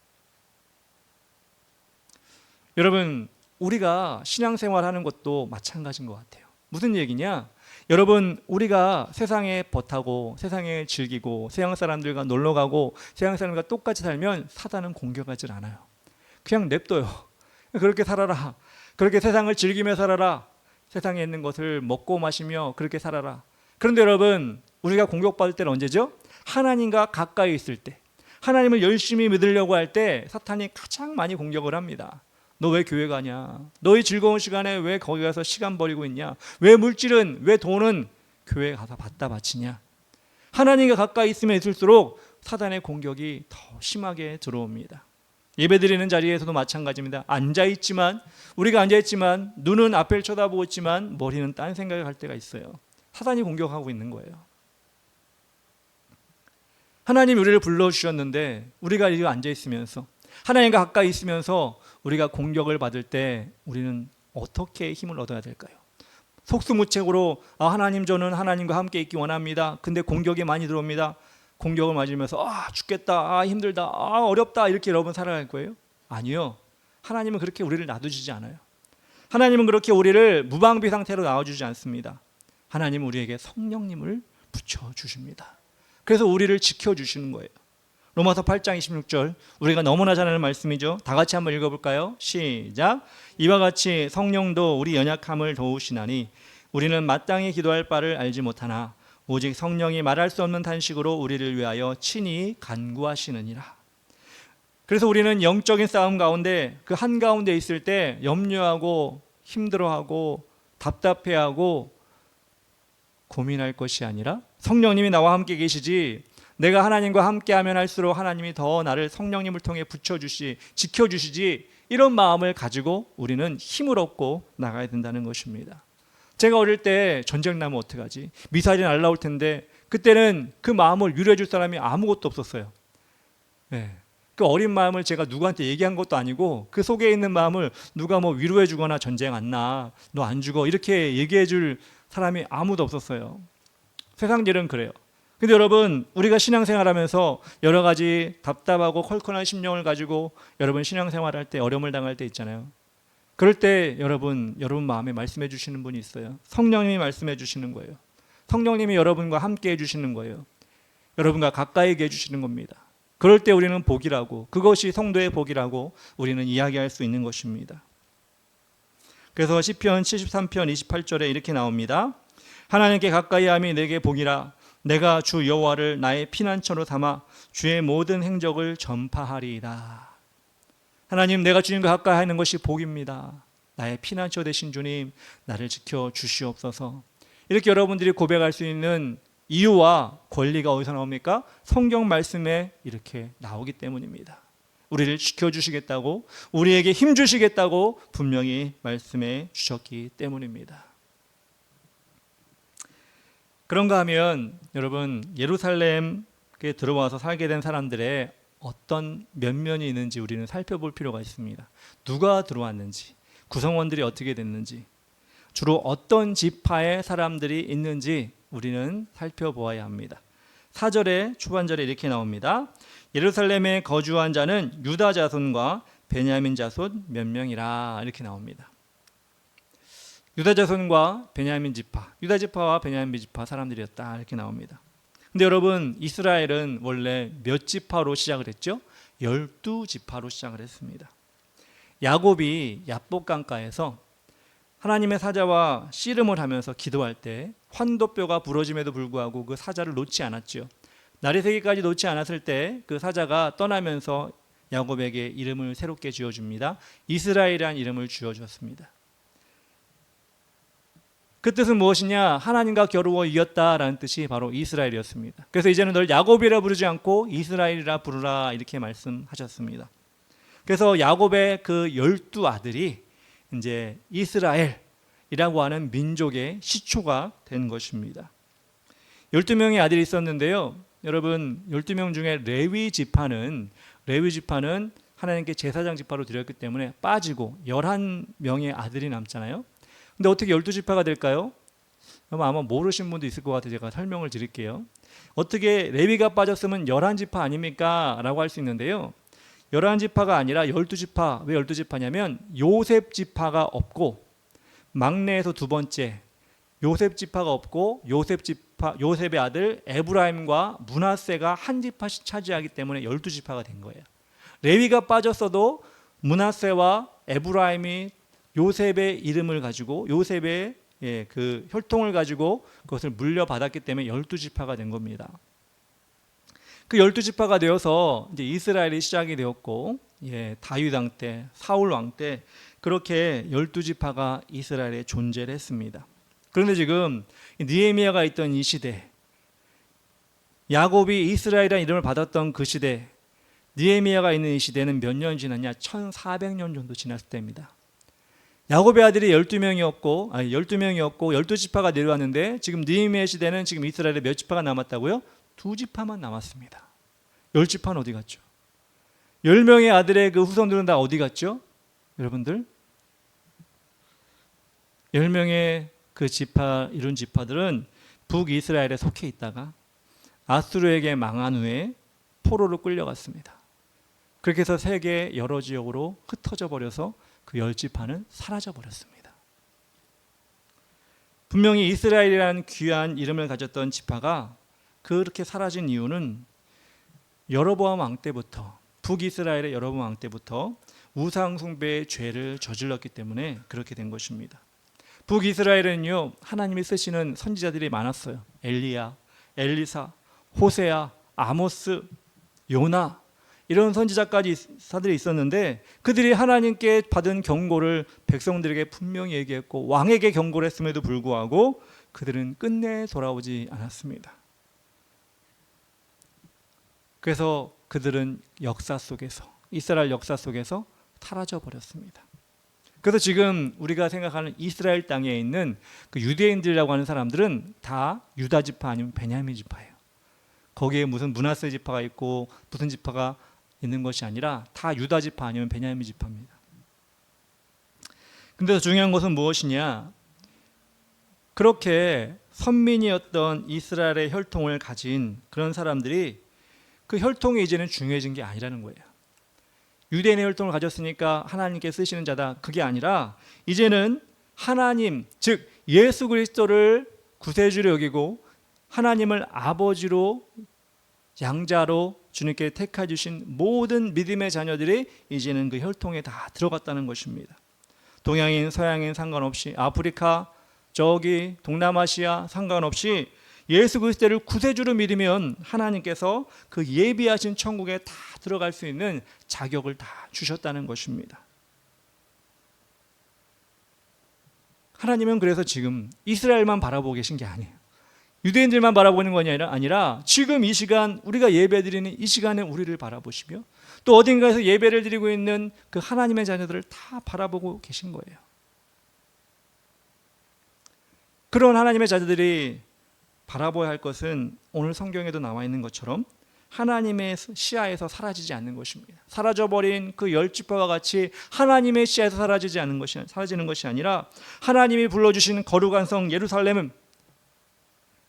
여러분, 우리가 신앙생활하는 것도 마찬가지인 것 같아요. 무슨 얘기냐? 여러분, 우리가 세상에 벗하고 세상에 즐기고 세상 사람들과 놀러가고 세상 사람들과 똑같이 살면 사단은 공격하지 않아요. 그냥 냅둬요. 그렇게 살아라. 그렇게 세상을 즐기며 살아라. 세상에 있는 것을 먹고 마시며 그렇게 살아라. 그런데 여러분, 우리가 공격받을 때는 언제죠? 하나님과 가까이 있을 때, 하나님을 열심히 믿으려고 할 때 사탄이 가장 많이 공격을 합니다. 너 왜 교회 가냐? 너의 즐거운 시간에 왜 거기 가서 시간 버리고 있냐? 왜 물질은, 왜 돈은 교회에 가서 받다 바치냐? 하나님과 가까이 있으면 있을수록 사단의 공격이 더 심하게 들어옵니다. 예배드리는 자리에서도 마찬가지입니다. 우리가 앉아있지만 눈은 앞을 쳐다보고 있지만 머리는 딴 생각을 할 때가 있어요. 사단이 공격하고 있는 거예요. 하나님이 우리를 불러주셨는데 우리가 여기 앉아있으면서 하나님과 가까이 있으면서 우리가 공격을 받을 때 우리는 어떻게 힘을 얻어야 될까요? 속수무책으로 하나님, 저는 하나님과 함께 있기 원합니다. 근데 공격이 많이 들어옵니다. 공격을 맞으면서 죽겠다, 힘들다, 어렵다 이렇게 여러분 살아갈 거예요? 아니요. 하나님은 그렇게 우리를 놔두지 않아요. 하나님은 그렇게 우리를 무방비 상태로 놔주지 않습니다. 하나님은 우리에게 성령님을 붙여주십니다. 그래서 우리를 지켜주시는 거예요. 로마서 8장 26절, 우리가 너무나 잘 아는 말씀이죠. 다 같이 한번 읽어볼까요? 시작. 이와 같이 성령도 우리 연약함을 도우시나니 우리는 마땅히 기도할 바를 알지 못하나 오직 성령이 말할 수 없는 탄식으로 우리를 위하여 친히 간구하시느니라. 그래서 우리는 영적인 싸움 가운데 그 한가운데 있을 때 염려하고 힘들어하고 답답해하고 고민할 것이 아니라 성령님이 나와 함께 계시지, 내가 하나님과 함께하면 할수록 하나님이 더 나를 성령님을 통해 지켜주시지, 이런 마음을 가지고 우리는 힘을 얻고 나가야 된다는 것입니다. 제가 어릴 때 전쟁 나면 어떡하지? 미사일이 날라올 텐데 그때는 그 마음을 위로해 줄 사람이 아무것도 없었어요. 네. 그 어린 마음을 제가 누구한테 얘기한 것도 아니고 그 속에 있는 마음을 누가 뭐 위로해 주거나 전쟁 안 나, 너 안 죽어 이렇게 얘기해 줄 사람이 아무도 없었어요. 세상 일은 그래요. 근데 여러분, 우리가 신앙생활하면서 여러 가지 답답하고 컬컬한 심령을 가지고 여러분 신앙생활할 때 어려움을 당할 때 있잖아요. 그럴 때 여러분 마음에 말씀해 주시는 분이 있어요. 성령님이 말씀해 주시는 거예요. 성령님이 여러분과 함께 해주시는 거예요. 여러분과 가까이 해주시는 겁니다. 그럴 때 우리는 복이라고, 그것이 성도의 복이라고 우리는 이야기할 수 있는 것입니다. 그래서 시편 73편 28절에 이렇게 나옵니다. 하나님께 가까이함이 내게 복이라. 내가 주 여호와를 나의 피난처로 삼아 주의 모든 행적을 전파하리이다. 하나님, 내가 주님과 가까이 하는 것이 복입니다. 나의 피난처 되신 주님, 나를 지켜 주시옵소서. 이렇게 여러분들이 고백할 수 있는 이유와 권리가 어디서 나옵니까? 성경 말씀에 이렇게 나오기 때문입니다. 우리를 지켜주시겠다고, 우리에게 힘 주시겠다고 분명히 말씀해 주셨기 때문입니다. 그런가 하면 여러분, 예루살렘에 들어와서 살게 된 사람들의 어떤 면면이 있는지 우리는 살펴볼 필요가 있습니다. 누가 들어왔는지, 구성원들이 어떻게 됐는지, 주로 어떤 지파의 사람들이 있는지 우리는 살펴보아야 합니다. 4절의 초반절에 이렇게 나옵니다. 예루살렘에 거주한 자는 유다 자손과 베냐민 자손 몇 명이라 이렇게 나옵니다. 유다 자손과 베냐민 지파, 유다 지파와 베냐민 지파 사람들이었다 이렇게 나옵니다. 근데 여러분, 이스라엘은 원래 몇 지파로 시작을 했죠? 12지파로 시작을 했습니다. 야곱이 야복 강가에서 하나님의 사자와 씨름을 하면서 기도할 때 환도뼈가 부러짐에도 불구하고 그 사자를 놓지 않았죠. 날이 새기까지 놓지 않았을 때 그 사자가 떠나면서 야곱에게 이름을 새롭게 지어줍니다. 이스라엘이라는 이름을 지어주었습니다. 그 뜻은 무엇이냐? 하나님과 겨루어 이겼다라는 뜻이 바로 이스라엘이었습니다. 그래서 이제는 널 야곱이라 부르지 않고 이스라엘이라 부르라 이렇게 말씀하셨습니다. 그래서 야곱의 그 12아들이 이제 이스라엘이라고 하는 민족의 시초가 된 것입니다. 12명의 아들이 있었는데요. 여러분, 12명 중에 레위 지파는 하나님께 제사장 지파로 드렸기 때문에 빠지고 11명의 아들이 남잖아요. 근데 어떻게 12지파가 될까요? 아마 모르신 분도 있을 것 같아서 제가 설명을 드릴게요. 어떻게 레위가 빠졌으면 11지파 아닙니까? 라고 할 수 있는데요. 11지파가 아니라 12지파. 왜 12지파냐면 요셉 지파가 없고 막내에서 두 번째 요셉 지파가 없고 요셉의 아들 에브라임과 므낫세가 한 지파씩 차지하기 때문에 12지파가 된 거예요. 레위가 빠졌어도 므낫세와 에브라임이 요셉의 이름을 가지고 요셉의 그 혈통을 가지고 그것을 물려받았기 때문에 12지파가 된 겁니다. 그 12지파가 되어서 이제 이스라엘이 시작이 되었고, 다윗 왕 때, 사울 왕 때 그렇게 12지파가 이스라엘에 존재를 했습니다. 그런데 지금 느헤미야가 있던 이 시대, 야곱이 이스라엘이라는 이름을 받았던 그 시대, 느헤미야가 있는 이 시대는 몇 년 지났냐? 1400년 정도 지났을 때입니다. 야곱의 아들이 12명이었고 12지파가 내려왔는데 지금 느헤미야 시대는 지금 이스라엘에 몇 지파가 남았다고요? 2지파만 남았습니다. 10지파는 어디 갔죠? 10명의 아들의 그 후손들은 다 어디 갔죠? 여러분들, 10명의 그 지파, 이룬 지파들은 북이스라엘에 속해 있다가 아수르에게 망한 후에 포로로 끌려갔습니다. 그렇게 해서 세계 여러 지역으로 흩어져 버려서 그 10지파는 사라져 버렸습니다. 분명히 이스라엘이라는 귀한 이름을 가졌던 지파가 그렇게 사라진 이유는 여로보암 왕 때부터, 북이스라엘의 여로보암 왕 때부터 우상 숭배의 죄를 저질렀기 때문에 그렇게 된 것입니다. 북이스라엘은요, 하나님이 쓰시는 선지자들이 많았어요. 엘리야, 엘리사, 호세야, 아모스, 요나, 이런 선지자들이 있었는데 그들이 하나님께 받은 경고를 백성들에게 분명히 얘기했고 왕에게 경고를 했음에도 불구하고 그들은 끝내 돌아오지 않았습니다. 그래서 그들은 역사 속에서, 이스라엘 역사 속에서 사라져 버렸습니다. 그래서 지금 우리가 생각하는 이스라엘 땅에 있는 그 유대인들이라고 하는 사람들은 다 유다 지파 아니면 베냐민 지파예요. 거기에 무슨 므낫세 지파가 있고 무슨 지파가 있는 것이 아니라 다 유다 지파 아니면 베냐민 지파입니다. 근데 더 중요한 것은 무엇이냐? 그렇게 선민이었던 이스라엘의 혈통을 가진 그런 사람들이 그 혈통이 이제는 중요해진 게 아니라는 거예요. 유대인의 혈통을 가졌으니까 하나님께 쓰시는 자다. 그게 아니라 이제는 하나님, 즉 예수 그리스도를 구세주로 여기고 하나님을 아버지로 양자로 주님께 택하 주신 모든 믿음의 자녀들이 이제는 그 혈통에 다 들어갔다는 것입니다. 동양인, 서양인 상관없이, 아프리카, 저기 동남아시아 상관없이 예수 그리스도를 구세주로 믿으면 하나님께서 그 예비하신 천국에 다 들어갈 수 있는 자격을 다 주셨다는 것입니다. 하나님은 그래서 지금 이스라엘만 바라보고 계신 게 아니에요. 유대인들만 바라보는 것이 아니라 지금 이 시간 우리가 예배드리는 이 시간에 우리를 바라보시며 또 어딘가에서 예배를 드리고 있는 그 하나님의 자녀들을 다 바라보고 계신 거예요. 그런 하나님의 자녀들이 바라봐야 할 것은 오늘 성경에도 나와 있는 것처럼 하나님의 시야에서 사라지지 않는 것입니다. 사라져버린 그 열 지파와 같이 하나님의 시야에서 사라지는 것이 아니라 하나님이 불러주신 거룩한 성 예루살렘은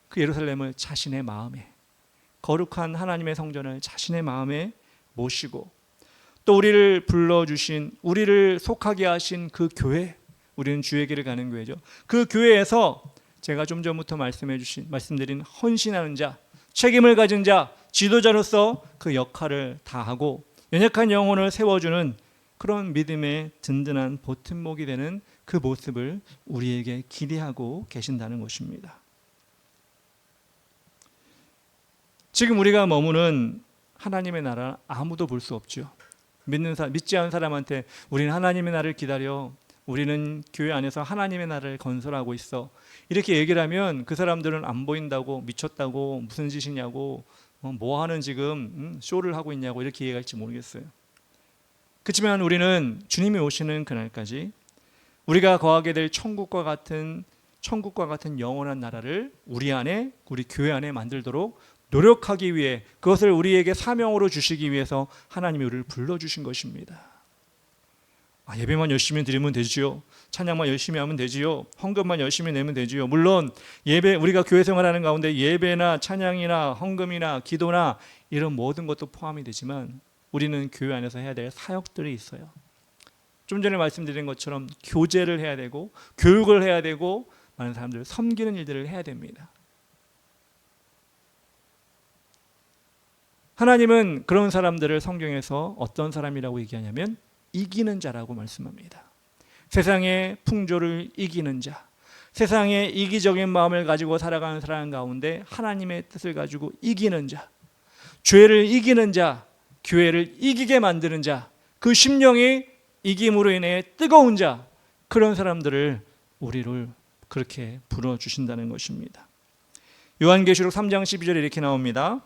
그 예루살렘을 자신의 마음에, 거룩한 하나님의 성전을 자신의 마음에 모시고 또 우리를 불러주신, 우리를 속하게 하신 그 교회, 우리는 주의 길을 가는 교회죠. 그 교회에서 제가 좀 전부터 말씀드린 헌신하는 자, 책임을 가진 자, 지도자로서 그 역할을 다하고 연약한 영혼을 세워주는 그런 믿음의 든든한 보튼목이 되는 그 모습을 우리에게 기대하고 계신다는 것입니다. 지금 우리가 머무는 하나님의 나라 아무도 볼 수 없죠. 믿지 않은 사람한테 우리는 하나님의 나라를 기다려, 우리는 교회 안에서 하나님의 나라를 건설하고 있어, 이렇게 얘기를 하면 그 사람들은 안 보인다고, 미쳤다고, 무슨 짓이냐고, 뭐 하는 지금 쇼를 하고 있냐고 이렇게 얘기할지 모르겠어요. 그렇지만 우리는 주님이 오시는 그날까지 우리가 거하게 될 천국과 같은 영원한 나라를 우리 안에, 우리 교회 안에 만들도록 노력하기 위해, 그것을 우리에게 사명으로 주시기 위해서 하나님이 우리를 불러주신 것입니다. 예배만 열심히 드리면 되지요. 찬양만 열심히 하면 되지요. 헌금만 열심히 내면 되지요. 물론 예배, 우리가 교회 생활하는 가운데 예배나 찬양이나 헌금이나 기도나 이런 모든 것도 포함이 되지만 우리는 교회 안에서 해야 될 사역들이 있어요. 좀 전에 말씀드린 것처럼 교제를 해야 되고 교육을 해야 되고 많은 사람들을 섬기는 일들을 해야 됩니다. 하나님은 그런 사람들을 성경에서 어떤 사람이라고 얘기하냐면 이기는 자라고 말씀합니다. 세상의 풍조를 이기는 자, 세상의 이기적인 마음을 가지고 살아가는 사람 가운데 하나님의 뜻을 가지고 이기는 자, 죄를 이기는 자, 교회를 이기게 만드는 자, 그 심령이 이김으로 인해 뜨거운 자, 그런 사람들을 우리를 그렇게 불러주신다는 것입니다. 요한계시록 3장 12절에 이렇게 나옵니다.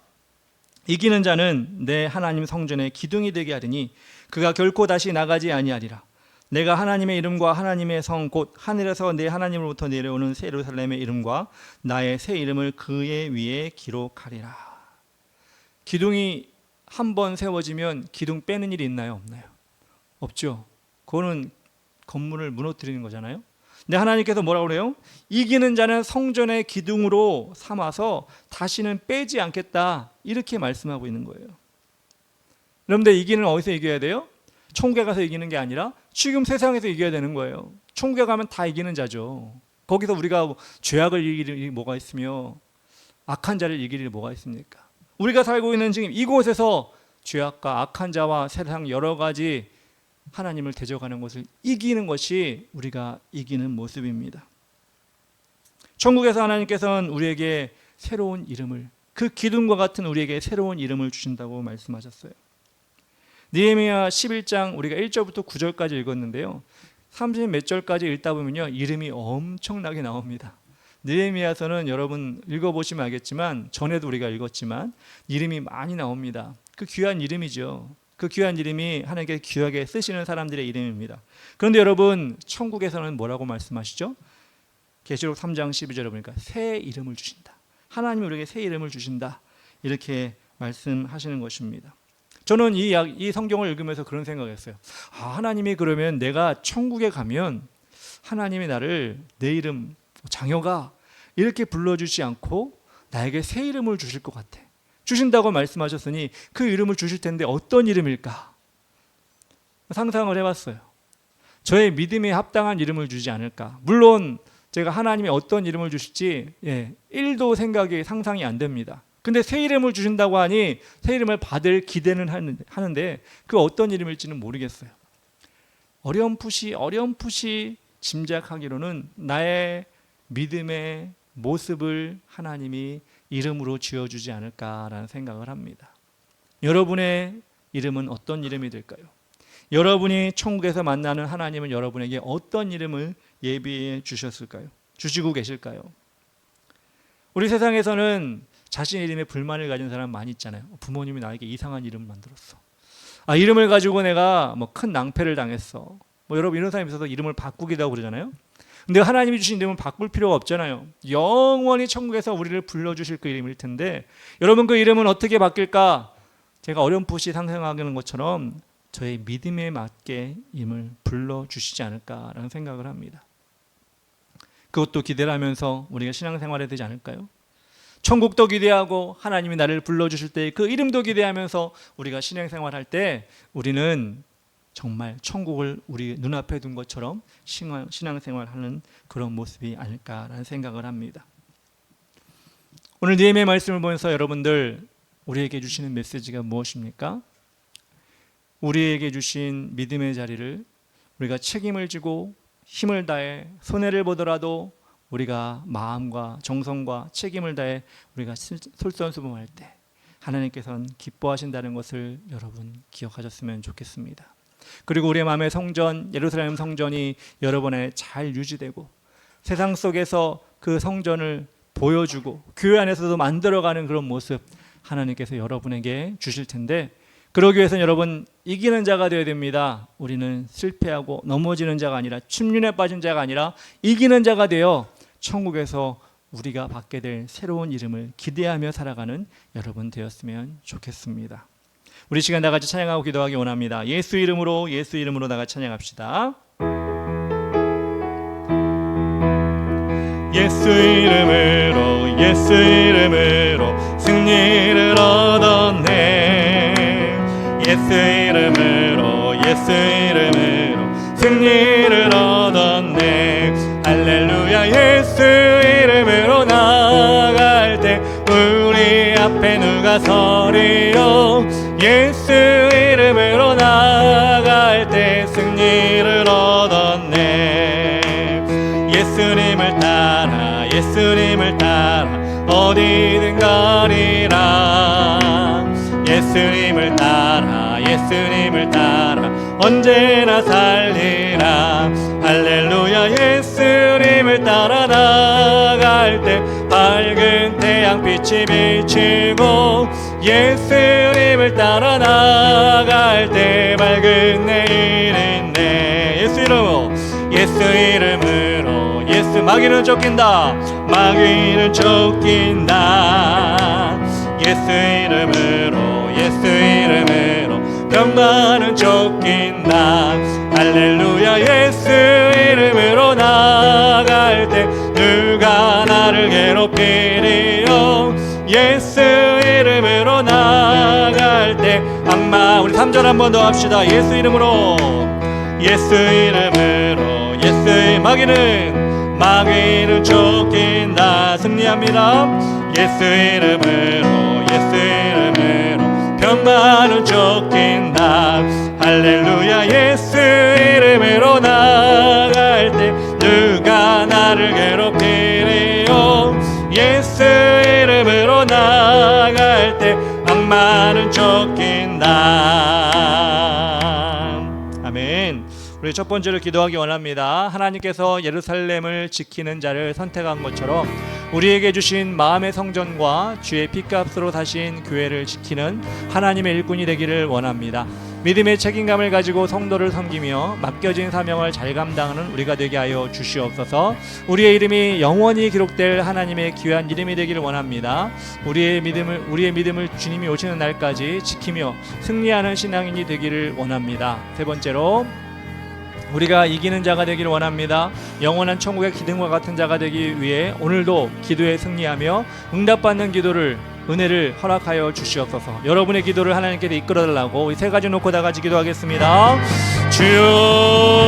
이기는 자는 내 하나님 성전의 기둥이 되게 하리니 그가 결코 다시 나가지 아니하리라. 내가 하나님의 이름과 하나님의 성 곧 하늘에서 내 하나님으로부터 내려오는 새 예루살렘의 이름과 나의 새 이름을 그의 위에 기록하리라. 기둥이 한번 세워지면 기둥 빼는 일이 있나요? 없나요? 없죠. 그거는 건물을 무너뜨리는 거잖아요. 근데 하나님께서 뭐라고 그래요? 이기는 자는 성전의 기둥으로 삼아서 다시는 빼지 않겠다, 이렇게 말씀하고 있는 거예요. 여러분들, 이기는 어디서 이겨야 돼요? 천국에 가서 이기는 게 아니라 지금 세상에서 이겨야 되는 거예요. 천국에 가면 다 이기는 자죠. 거기서 우리가 죄악을 이길 일이 뭐가 있으며 악한 자를 이길 일이 뭐가 있습니까? 우리가 살고 있는 지금 이곳에서 죄악과 악한 자와 세상 여러 가지 하나님을 대적하는 것을 이기는 것이 우리가 이기는 모습입니다. 천국에서 하나님께서는 우리에게 새로운 이름을, 그 기둥과 같은 우리에게 새로운 이름을 주신다고 말씀하셨어요. 느헤미야 11장 우리가 1절부터 9절까지 읽었는데요, 30 몇 절까지 읽다 보면요 이름이 엄청나게 나옵니다. 느헤미야서는 여러분 읽어보시면 알겠지만, 전에도 우리가 읽었지만 이름이 많이 나옵니다. 그 귀한 이름이죠. 그 귀한 이름이 하나님께 귀하게 쓰시는 사람들의 이름입니다. 그런데 여러분, 천국에서는 뭐라고 말씀하시죠? 계시록 3장 12절에 보니까 새 이름을 주신다. 하나님이 우리에게 새 이름을 주신다. 이렇게 말씀하시는 것입니다. 저는 이 성경을 읽으면서 그런 생각을 했어요. 하나님이 그러면 내가 천국에 가면 하나님이 나를 내 이름 장혁아 이렇게 불러주지 않고 나에게 새 이름을 주실 것 같아. 주신다고 말씀하셨으니 그 이름을 주실 텐데 어떤 이름일까? 상상을 해봤어요. 저의 믿음에 합당한 이름을 주지 않을까? 물론 제가 하나님이 어떤 이름을 주실지 1도 생각이 상상이 안 됩니다. 근데 새 이름을 주신다고 하니 새 이름을 받을 기대는 하는데 그 어떤 이름일지는 모르겠어요. 어렴풋이 짐작하기로는 나의 믿음의 모습을 하나님이 이름으로 지어주지 않을까라는 생각을 합니다. 여러분의 이름은 어떤 이름이 될까요? 여러분이 천국에서 만나는 하나님은 여러분에게 어떤 이름을 예비해 주셨을까요? 주시고 계실까요? 우리 세상에서는 자신의 이름에 불만을 가진 사람 많이 있잖아요. 부모님이 나에게 이상한 이름을 만들었어. 이름을 가지고 내가 큰 낭패를 당했어. 여러분 이런 사람이 있어서 이름을 바꾸기도 하고 그러잖아요. 근데 하나님이 주신 이름은 바꿀 필요가 없잖아요. 영원히 천국에서 우리를 불러주실 그 이름일 텐데 여러분 그 이름은 어떻게 바뀔까? 제가 어렴풋이 상상하는 것처럼 저의 믿음에 맞게 이름을 불러주시지 않을까라는 생각을 합니다. 그것도 기대를 하면서 우리가 신앙생활해야 되지 않을까요? 천국도 기대하고 하나님이 나를 불러주실 때 그 이름도 기대하면서 우리가 신앙생활할 때 우리는 정말 천국을 우리 눈앞에 둔 것처럼 신앙생활하는 그런 모습이 아닐까라는 생각을 합니다. 오늘 느헤미야 말씀을 보면서 여러분들 우리에게 주시는 메시지가 무엇입니까? 우리에게 주신 믿음의 자리를 우리가 책임을 지고 힘을 다해 손해를 보더라도 우리가 마음과 정성과 책임을 다해 우리가 솔선수범할 때 하나님께서는 기뻐하신다는 것을 여러분 기억하셨으면 좋겠습니다. 그리고 우리의 마음의 성전 예루살렘 성전이 여러분에 잘 유지되고 세상 속에서 그 성전을 보여주고 교회 안에서도 만들어가는 그런 모습 하나님께서 여러분에게 주실 텐데 그러기 위해서는 여러분 이기는 자가 되어야 됩니다. 우리는 실패하고 넘어지는 자가 아니라 침륜에 빠진 자가 아니라 이기는 자가 되어 천국에서 우리가 받게 될 새로운 이름을 기대하며 살아가는 여러분 되었으면 좋겠습니다. 우리 시간 다 같이 찬양하고 기도하기 원합니다. 예수 이름으로 다 같이 찬양합시다. 예수 이름으로 승리를 얻었네. 예수 이름으로 승리를 얻었네. 할렐루야. 예수 이름으로 나아갈 때 우리 앞에 누가 서리요. 예수 이름으로 나아갈 때 승리를 얻었네. 예수님을 따라 어디든 가리라. 예수님을 따라 언제나 살리라. 할렐루야. 예수님을 따라 나갈 때 밝은 태양빛이 비치고 예수님을 따라 나갈 때 밝은 내일이 있네. 예수 이름으로 마귀는 쫓긴다. 예수 이름으로 병마는 쫓긴다. 할렐루야. 예수 이름으로 나갈 때 누가 나를 괴롭히리요. 예수 이름으로 나갈 때 악마 우리 3절 한 번 더 합시다. 예수 이름으로 마귀는 쫓긴다. 승리합니다. 예수 이름으로 병마는 쫓긴다. 할렐루야. 예수 이름으로 나갈 때 누가 나를 괴롭히리요. 예수 이름으로 나갈 때 악마는 쫓긴다. 아멘. 우리 첫 번째로 기도하기 원합니다. 하나님께서 예루살렘을 지키는 자를 선택한 것처럼 우리에게 주신 마음의 성전과 주의 피값으로 사신 교회를 지키는 하나님의 일꾼이 되기를 원합니다. 믿음의 책임감을 가지고 성도를 섬기며 맡겨진 사명을 잘 감당하는 우리가 되게 하여 주시옵소서. 우리의 이름이 영원히 기록될 하나님의 귀한 이름이 되기를 원합니다. 우리의 믿음을 주님이 오시는 날까지 지키며 승리하는 신앙인이 되기를 원합니다. 세 번째로 우리가 이기는 자가 되기를 원합니다. 영원한 천국의 기둥과 같은 자가 되기 위해 오늘도 기도에 승리하며 응답받는 기도를 은혜를 허락하여 주시옵소서. 여러분의 기도를 하나님께 이끌어달라고 이 세 가지 놓고 다 같이 기도하겠습니다. 주여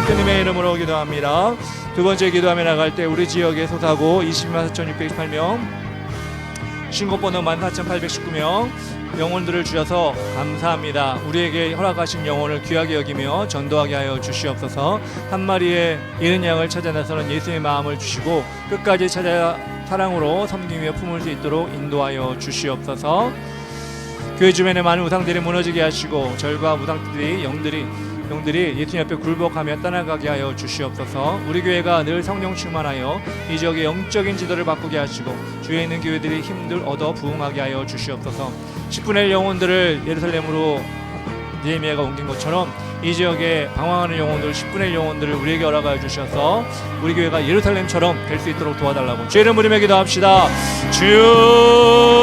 주님의 이름으로 기도합니다. 두 번째 기도하며 나갈 때 우리 지역에 소사고 22만 4,628명, 신고번호 14,819명 영혼들을 주셔서 감사합니다. 우리에게 허락하신 영혼을 귀하게 여기며 전도하게 하여 주시옵소서. 한 마리의 잃은 양을 찾아 나서는 예수의 마음을 주시고 끝까지 찾아 사랑으로 섬기며 품을 수 있도록 인도하여 주시옵소서. 교회 주변의 많은 우상들이 무너지게 하시고 절과 우상들이 영들이 예수님 앞에 굴복하며 떠나가게 하여 주시옵소서. 우리 교회가 늘 성령 충만하여 이 지역의 영적인 지도를 바꾸게 하시고 주위에 있는 교회들이 힘들 얻어 부흥하게 하여 주시옵소서. 10분의 1 영혼들을 예루살렘으로 느헤미야가 옮긴 것처럼 이 지역에 방황하는 영혼들 10분의 1 영혼들을 우리에게 허락하여 주셔서 우리 교회가 예루살렘처럼 될 수 있도록 도와달라고 주의 이름 부르며 기도합시다. 주여.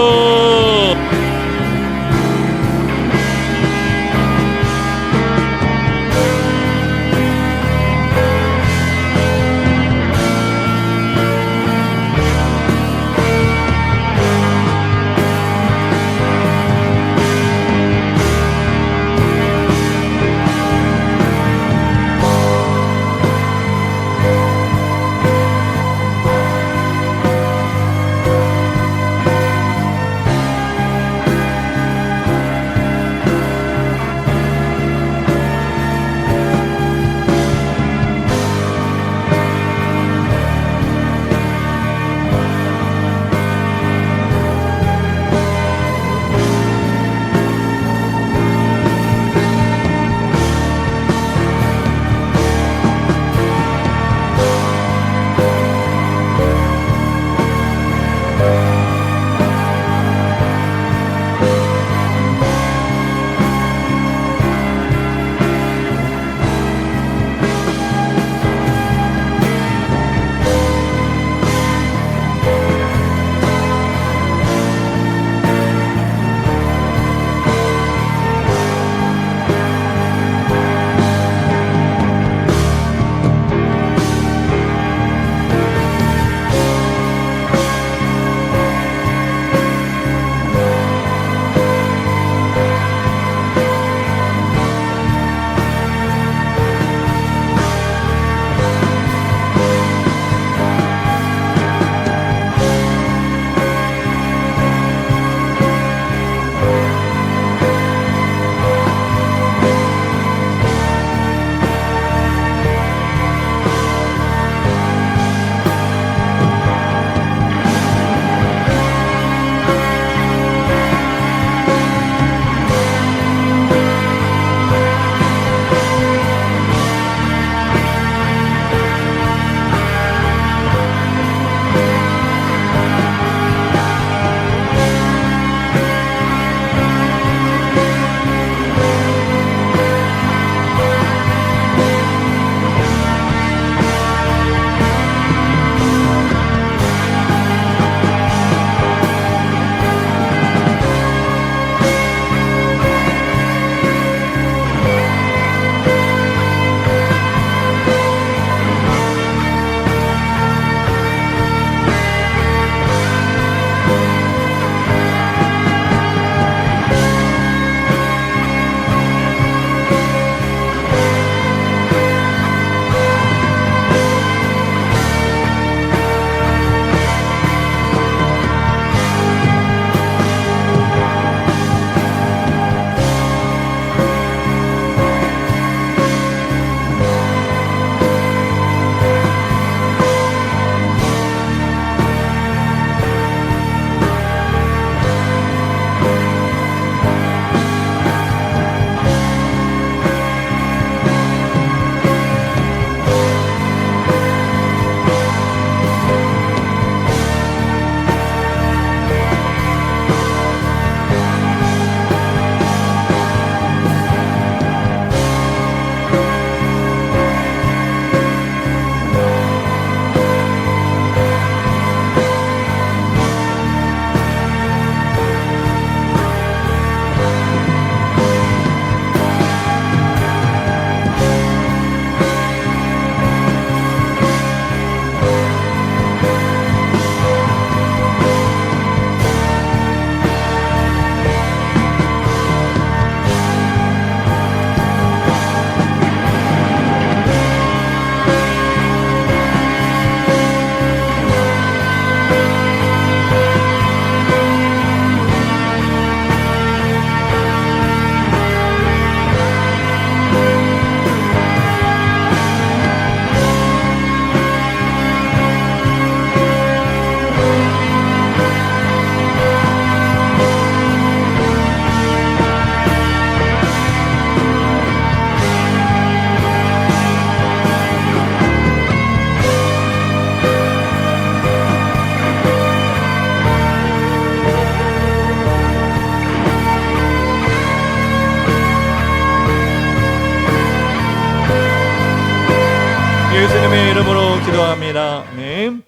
예수님의 이름으로 기도합니다. 아멘.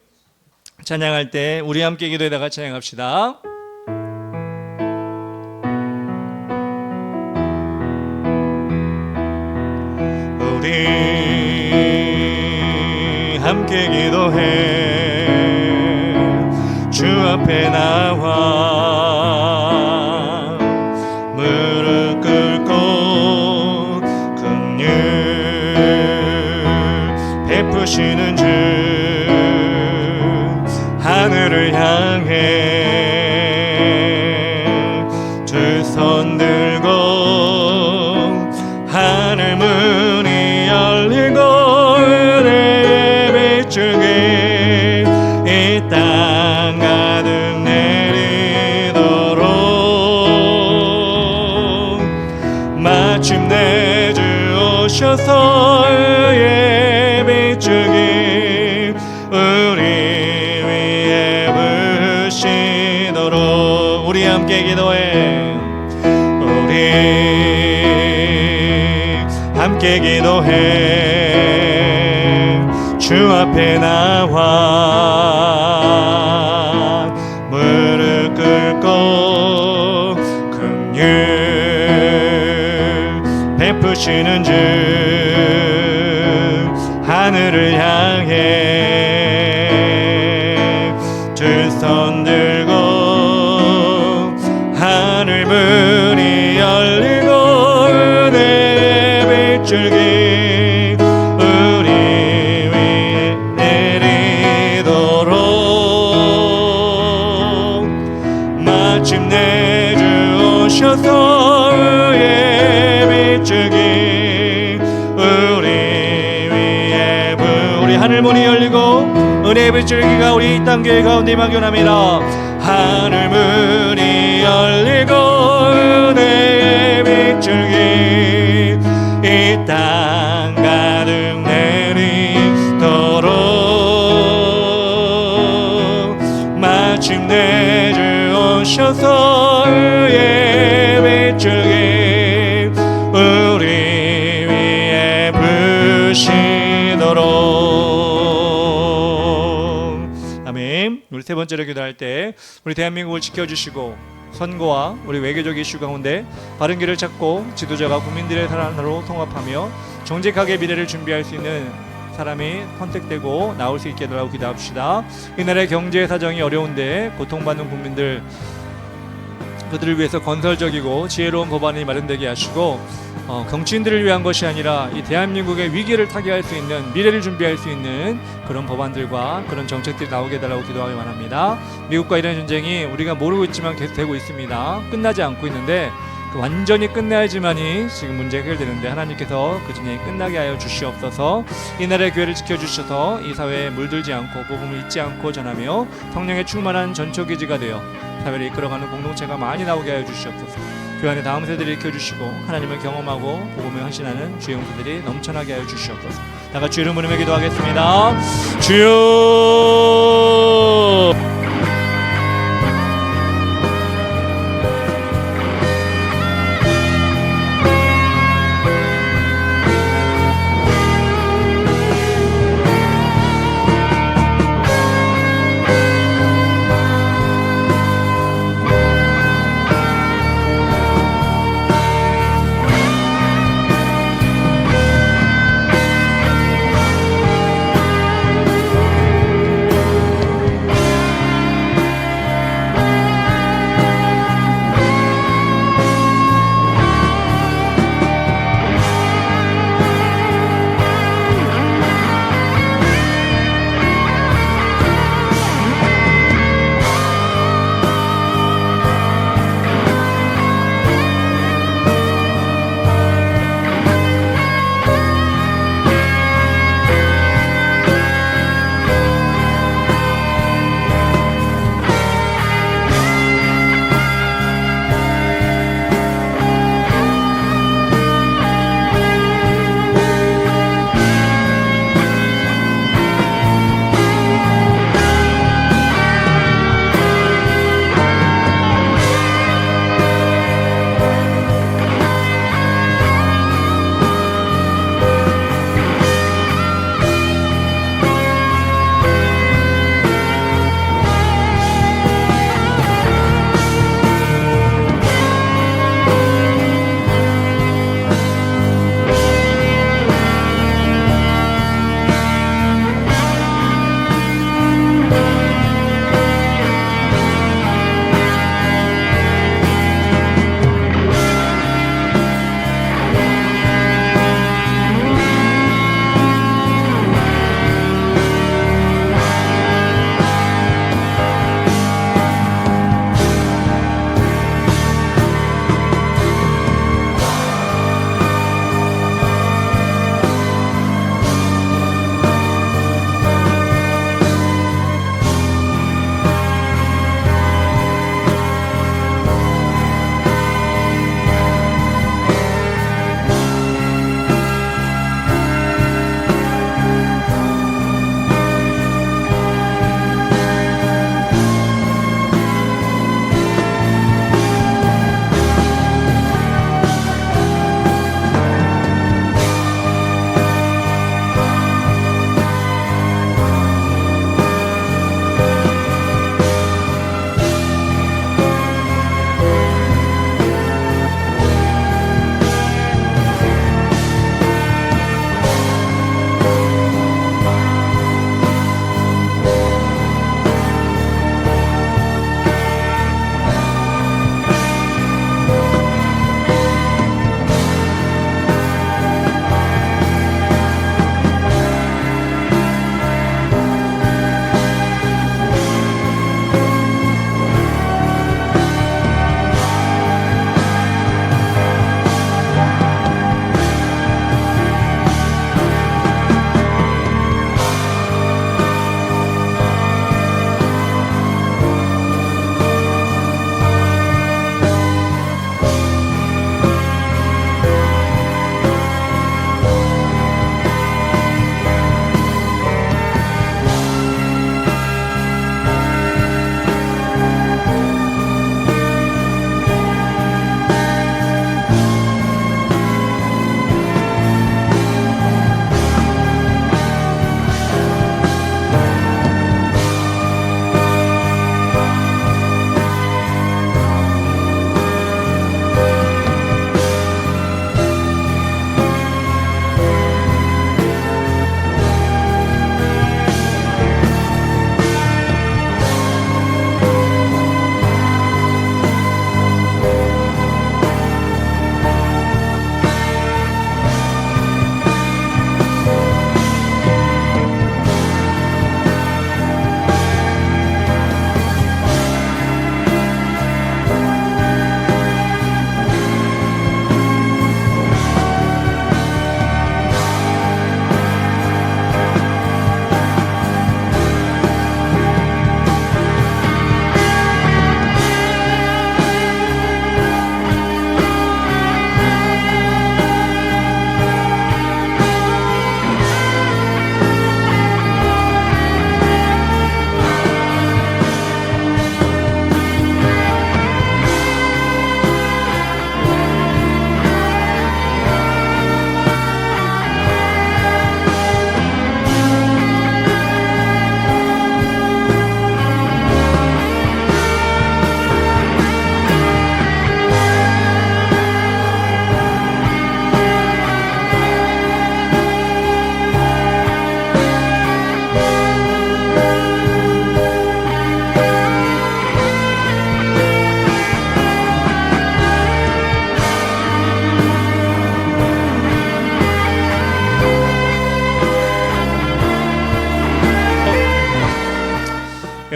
찬양할 때 우리 함께 기도에다가 찬양합시다. 우리 함께 기도해 주 앞에 나와 무릎 꿇고 긍휼 베푸시는 주 하늘을 향해 두 손 들고 하늘 문이 열리고 은혜의 빛줄기 이 땅 가득 내리도록 마침내 주 오셔서 의의 빛줄기 우리 위에 부으시도록 우리 함께 기도해 우리 함께 기도해 주 앞에 나와 무릎 꿇고 긍휼 베푸시는 주 하늘을 향해 두 손 들고 하늘 문이 열리고 은혜의 빛줄기 우리 위에 내리도록 마침내 주 오셔서 의의 빛줄기 우리 위에 우리 하늘 문이 열리고 은혜의 빛줄기가 우리 이 땅 교회 가운데 임하기 원합니다. 하늘 문이 열리고 은혜의 빛줄기 이 땅 가득 내리도록 마침내 주 오셔서 의의 빛줄기 우리 위에 부으시도록 아멘. 우리 세 번째로 기도할 때 우리 대한민국을 지켜주시고 선거와 우리 외교적 이슈 가운데 바른 길을 찾고 지도자가 국민들의 사랑으로 통합하며 정직하게 미래를 준비할 수 있는 사람이 선택되고 나올 수 있게 해달라고 기도합시다. 이 나라의 경제 사정이 어려운데 고통받는 국민들 그들을 위해서 건설적이고 지혜로운 법안이 마련되게 하시고 정치인들을 위한 것이 아니라 이 대한민국의 위기를 타개할 수 있는 미래를 준비할 수 있는 그런 법안들과 그런 정책들이 나오게 해달라고 기도하기 원합니다. 미국과 이란 전쟁이 우리가 모르고 있지만 계속되고 있습니다. 끝나지 않고 있는데 완전히 끝나야지만이 지금 문제가 해결되는데 하나님께서 그 전에 끝나게 하여 주시옵소서. 이 나라의 교회를 지켜주셔서 이 사회에 물들지 않고 복음을 잊지 않고 전하며 성령에 충만한 전초기지가 되어 사회를 이끌어가는 공동체가 많이 나오게 하여 주시옵소서. 교회 안에 다음 세대를 익혀주시고 하나님을 경험하고 복음을 헌신하는 주의 용사들이 넘쳐나게 하여 주시옵소서. 다 같이 이름 부르며 기도하겠습니다. 주여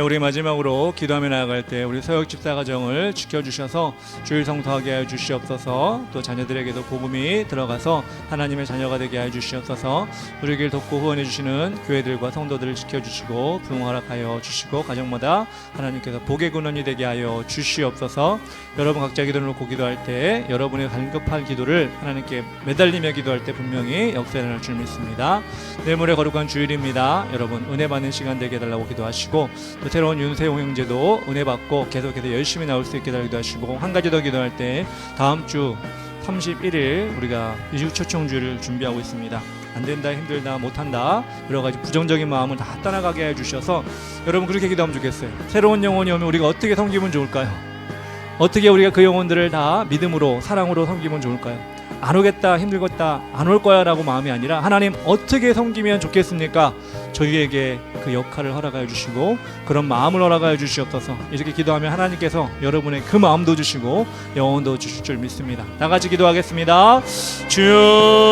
우리 마지막으로 기도하며 나아갈 때 우리 서역 집사 가정을 지켜주셔서 주일 성토하게 하여 주시옵소서. 또 자녀들에게도 복음이 들어가서 하나님의 자녀가 되게 하여 주시옵소서. 우리 길 돕고 후원해 주시는 교회들과 성도들을 지켜주시고 부흥허락하여 주시고 가정마다 하나님께서 복의 근원이 되게 하여 주시옵소서. 여러분 각자 기도를 놓고 기도할 때 여러분의 간급한 기도를 하나님께 매달리며 기도할 때 분명히 역사에 일어날 줄 믿습니다. 내일 모레 거룩한 주일입니다. 여러분 은혜 받는 시간 되게 해달라고 기도하시고, 또 새로운 윤세용 형제도 은혜 받고 계속해서 열심히 나올 수 있게 달라고 기도하시고, 한 가지 더 기도할 때 다음 주 31일 우리가 이주 초청주를 준비하고 있습니다. 안 된다, 힘들다, 못한다, 여러 가지 부정적인 마음을 다 떠나가게 해주셔서 여러분 그렇게 기도하면 좋겠어요. 새로운 영혼이 오면 우리가 어떻게 섬기면 좋을까요? 어떻게 우리가 그 영혼들을 다 믿음으로 사랑으로 섬기면 좋을까요? 안 오겠다, 힘들겠다, 안 올 거야 라고 마음이 아니라 하나님 어떻게 섬기면 좋겠습니까? 저희에게 그 역할을 허락하여 주시고 그런 마음을 허락하여 주시옵소서. 이렇게 기도하면 하나님께서 여러분의 그 마음도 주시고 영혼도 주실 줄 믿습니다. 다 같이 기도하겠습니다. 주여,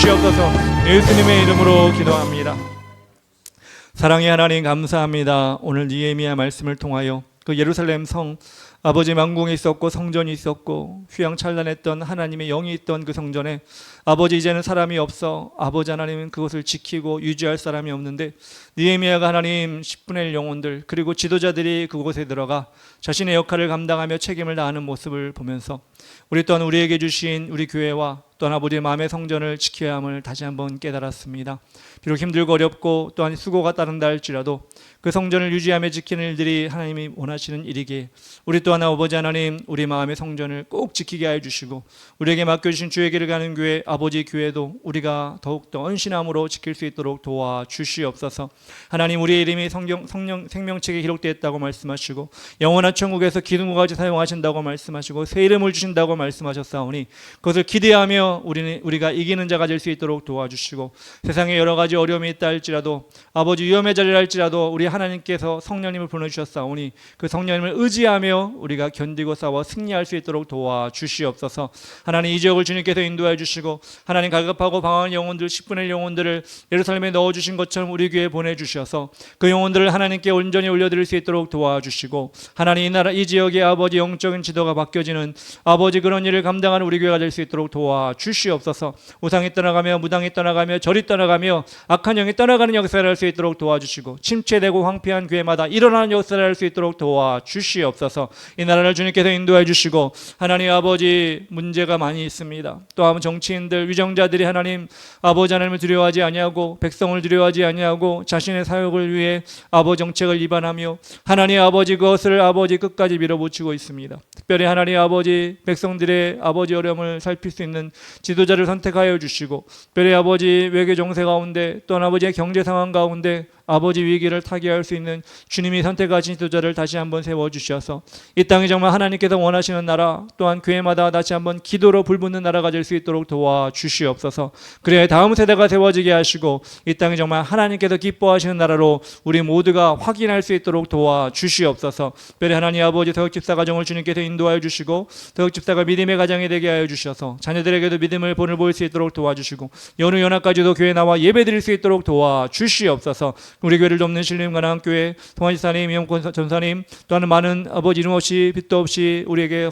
주시옵소서. 예수님의 이름으로 기도합니다. 사랑의 하나님 감사합니다. 오늘 니에미야 말씀을 통하여 그 예루살렘 성, 아버지 만궁이 있었고 성전이 있었고 휘황찬란했던 하나님의 영이 있던 그 성전에 아버지 이제는 사람이 없어 아버지 하나님은 그것을 지키고 유지할 사람이 없는데 니에미야가 하나님 10분의 1 영혼들 그리고 지도자들이 그곳에 들어가 자신의 역할을 감당하며 책임을 다하는 모습을 보면서 우리 또한 우리에게 주신 우리 교회와 또한 아버지의 마음의 성전을 지켜야 함을 다시 한번 깨달았습니다. 비록 힘들고 어렵고 또한 수고가 따른다 할지라도 그 성전을 유지하며 지키는 일들이 하나님이 원하시는 일이기에 우리 또한 아버지 하나님 우리 마음의 성전을 꼭 지키게 하여 주시고 우리에게 맡겨주신 주의 길을 가는 교회 아버지 교회도 우리가 더욱더 언신함으로 지킬 수 있도록 도와주시옵소서. 하나님 우리의 이름이 생명책에 기록되었다고 말씀하시고 영원한 천국에서 기둥같이 사용하신다고 말씀하시고 새 이름을 주신다고 말씀하셨사오니 그것을 기대하며 우리가 이기는 자가 될 수 있도록 도와주시고 세상에 여러 가지 어려움이 있다 할지라도 아버지 위험의 자리를 할지라도 우리 하나님께서 성령님을 보내주셨사오니 그 성령님을 의지하며 우리가 견디고 싸워 승리할 수 있도록 도와주시옵소서. 하나님 이 지역을 주님께서 인도해 주시고 하나님 갈급하고 방황한 영혼들 10분의 1 영혼들을 예루살렘에 넣어주신 것처럼 우리 교회에 보내주셔서 그 영혼들을 하나님께 온전히 올려드릴 수 있도록 도와주시고 하나님 이 나라 이 지역의 아버지 영적인 지도가 바뀌어지는 아버지 그런 일을 감당하는 우리 교회가 될 수 있도록 도와주시옵소서. 우상이 떠나가며 무당이 떠나가며 절이 떠나가며 악한 영이 떠나가는 역사를 할 수 있도록 도와주시고 침체되고 황폐한 교회마다 일어나는 역사를 할 수 있도록 도와주시옵소서. 이 나라를 주님께서 인도해 주시고 하나님 아버지 문제가 많이 있습니다. 또한 정치인들 위정자들이 하나님 아버지 하나님을 두려워하지 아니하고 백성을 두려워하지 아니하고 자신의 사역을 위해 아버지 정책을 위반하며 하나님 아버지 그것을 아버지 끝까지 밀어붙이고 있습니다. 특별히 하나님 아버지 백성들의 아버지 어려움을 살필 수 있는 지도자를 선택하여 주시고 특별히 아버지 외교 정세 가운데 또한 아버지의 경제 상황 가운데 아버지 위기를 타개할 수 있는 주님이 선택하신 지도자를 다시 한번 세워주셔서 이 땅이 정말 하나님께서 원하시는 나라 또한 교회마다 다시 한번 기도로 불붙는 나라가 될 수 있도록 도와주시옵소서. 그래야 다음 세대가 세워지게 하시고 이 땅이 정말 하나님께서 기뻐하시는 나라로 우리 모두가 확인할 수 있도록 도와주시옵소서. 특별히 하나님 아버지 서역집사 가정을 주님께서 인도하여 주시고 서역집사가 믿음의 가정이 되게 하여 주셔서 자녀들에게도 믿음을 본을 보일 수 있도록 도와주시고 여느 연합까지도 교회 나와 예배드릴 수 있도록 도와주시옵소서. 우리 교회를 돕는 신림 가나안교회 동안지사님 이영권 전사님 또한 많은 아버지 이름 없이 빛도 없이 우리에게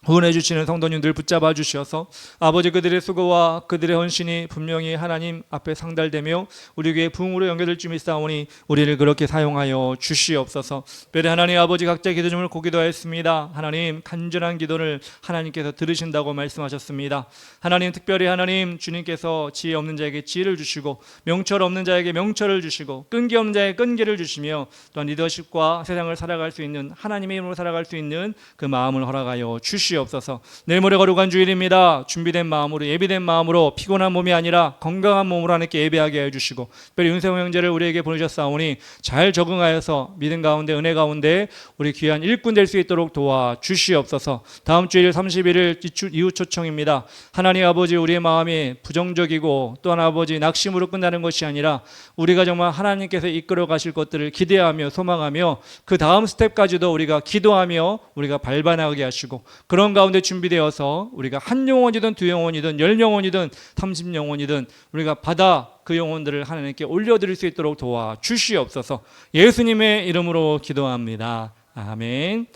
후원해 주시는 성도님들 붙잡아 주셔서 아버지 그들의 수고와 그들의 헌신이 분명히 하나님 앞에 상달되며 우리 교회의 부흥으로 연결될 줄 믿사오니 우리를 그렇게 사용하여 주시옵소서. 특별히 하나님 아버지 각자 기도 중을 고기도하였습니다. 하나님 간절한 기도를 하나님께서 들으신다고 말씀하셨습니다. 하나님 특별히 하나님 주님께서 지혜 없는 자에게 지혜를 주시고 명철 없는 자에게 명철을 주시고 끈기 없는 자에게 끈기를 주시며 또한 리더십과 세상을 살아갈 수 있는 하나님의 이름으로 살아갈 수 있는 그 마음을 허락하여 주시옵소서. 내일 모레 거룩한 주일입니다. 준비된 마음으로 예비된 마음으로 피곤한 몸이 아니라 건강한 몸으로 하나님께 예배하게 해주시고 특별히 윤세홍 형제를 우리에게 보내셨사오니 잘 적응하여서 믿음 가운데 은혜 가운데 우리 귀한 일꾼 될 수 있도록 도와주시옵소서. 다음 주일 31일 이후 초청입니다. 하나님 아버지 우리의 마음이 부정적이고 또한 아버지 낙심으로 끝나는 것이 아니라 우리가 정말 하나님께서 이끌어 가실 것들을 기대하며 소망하며 그 다음 스텝까지도 우리가 기도하며 우리가 발반하게 하시고 그런 가운데 준비되어서 우리가 한 영혼이든 두 영혼이든 10영혼이든 30영혼이든 우리가 받아 그 영혼들을 하나님께 올려드릴 수 있도록 도와주시옵소서. 예수님의 이름으로 기도합니다. 아멘.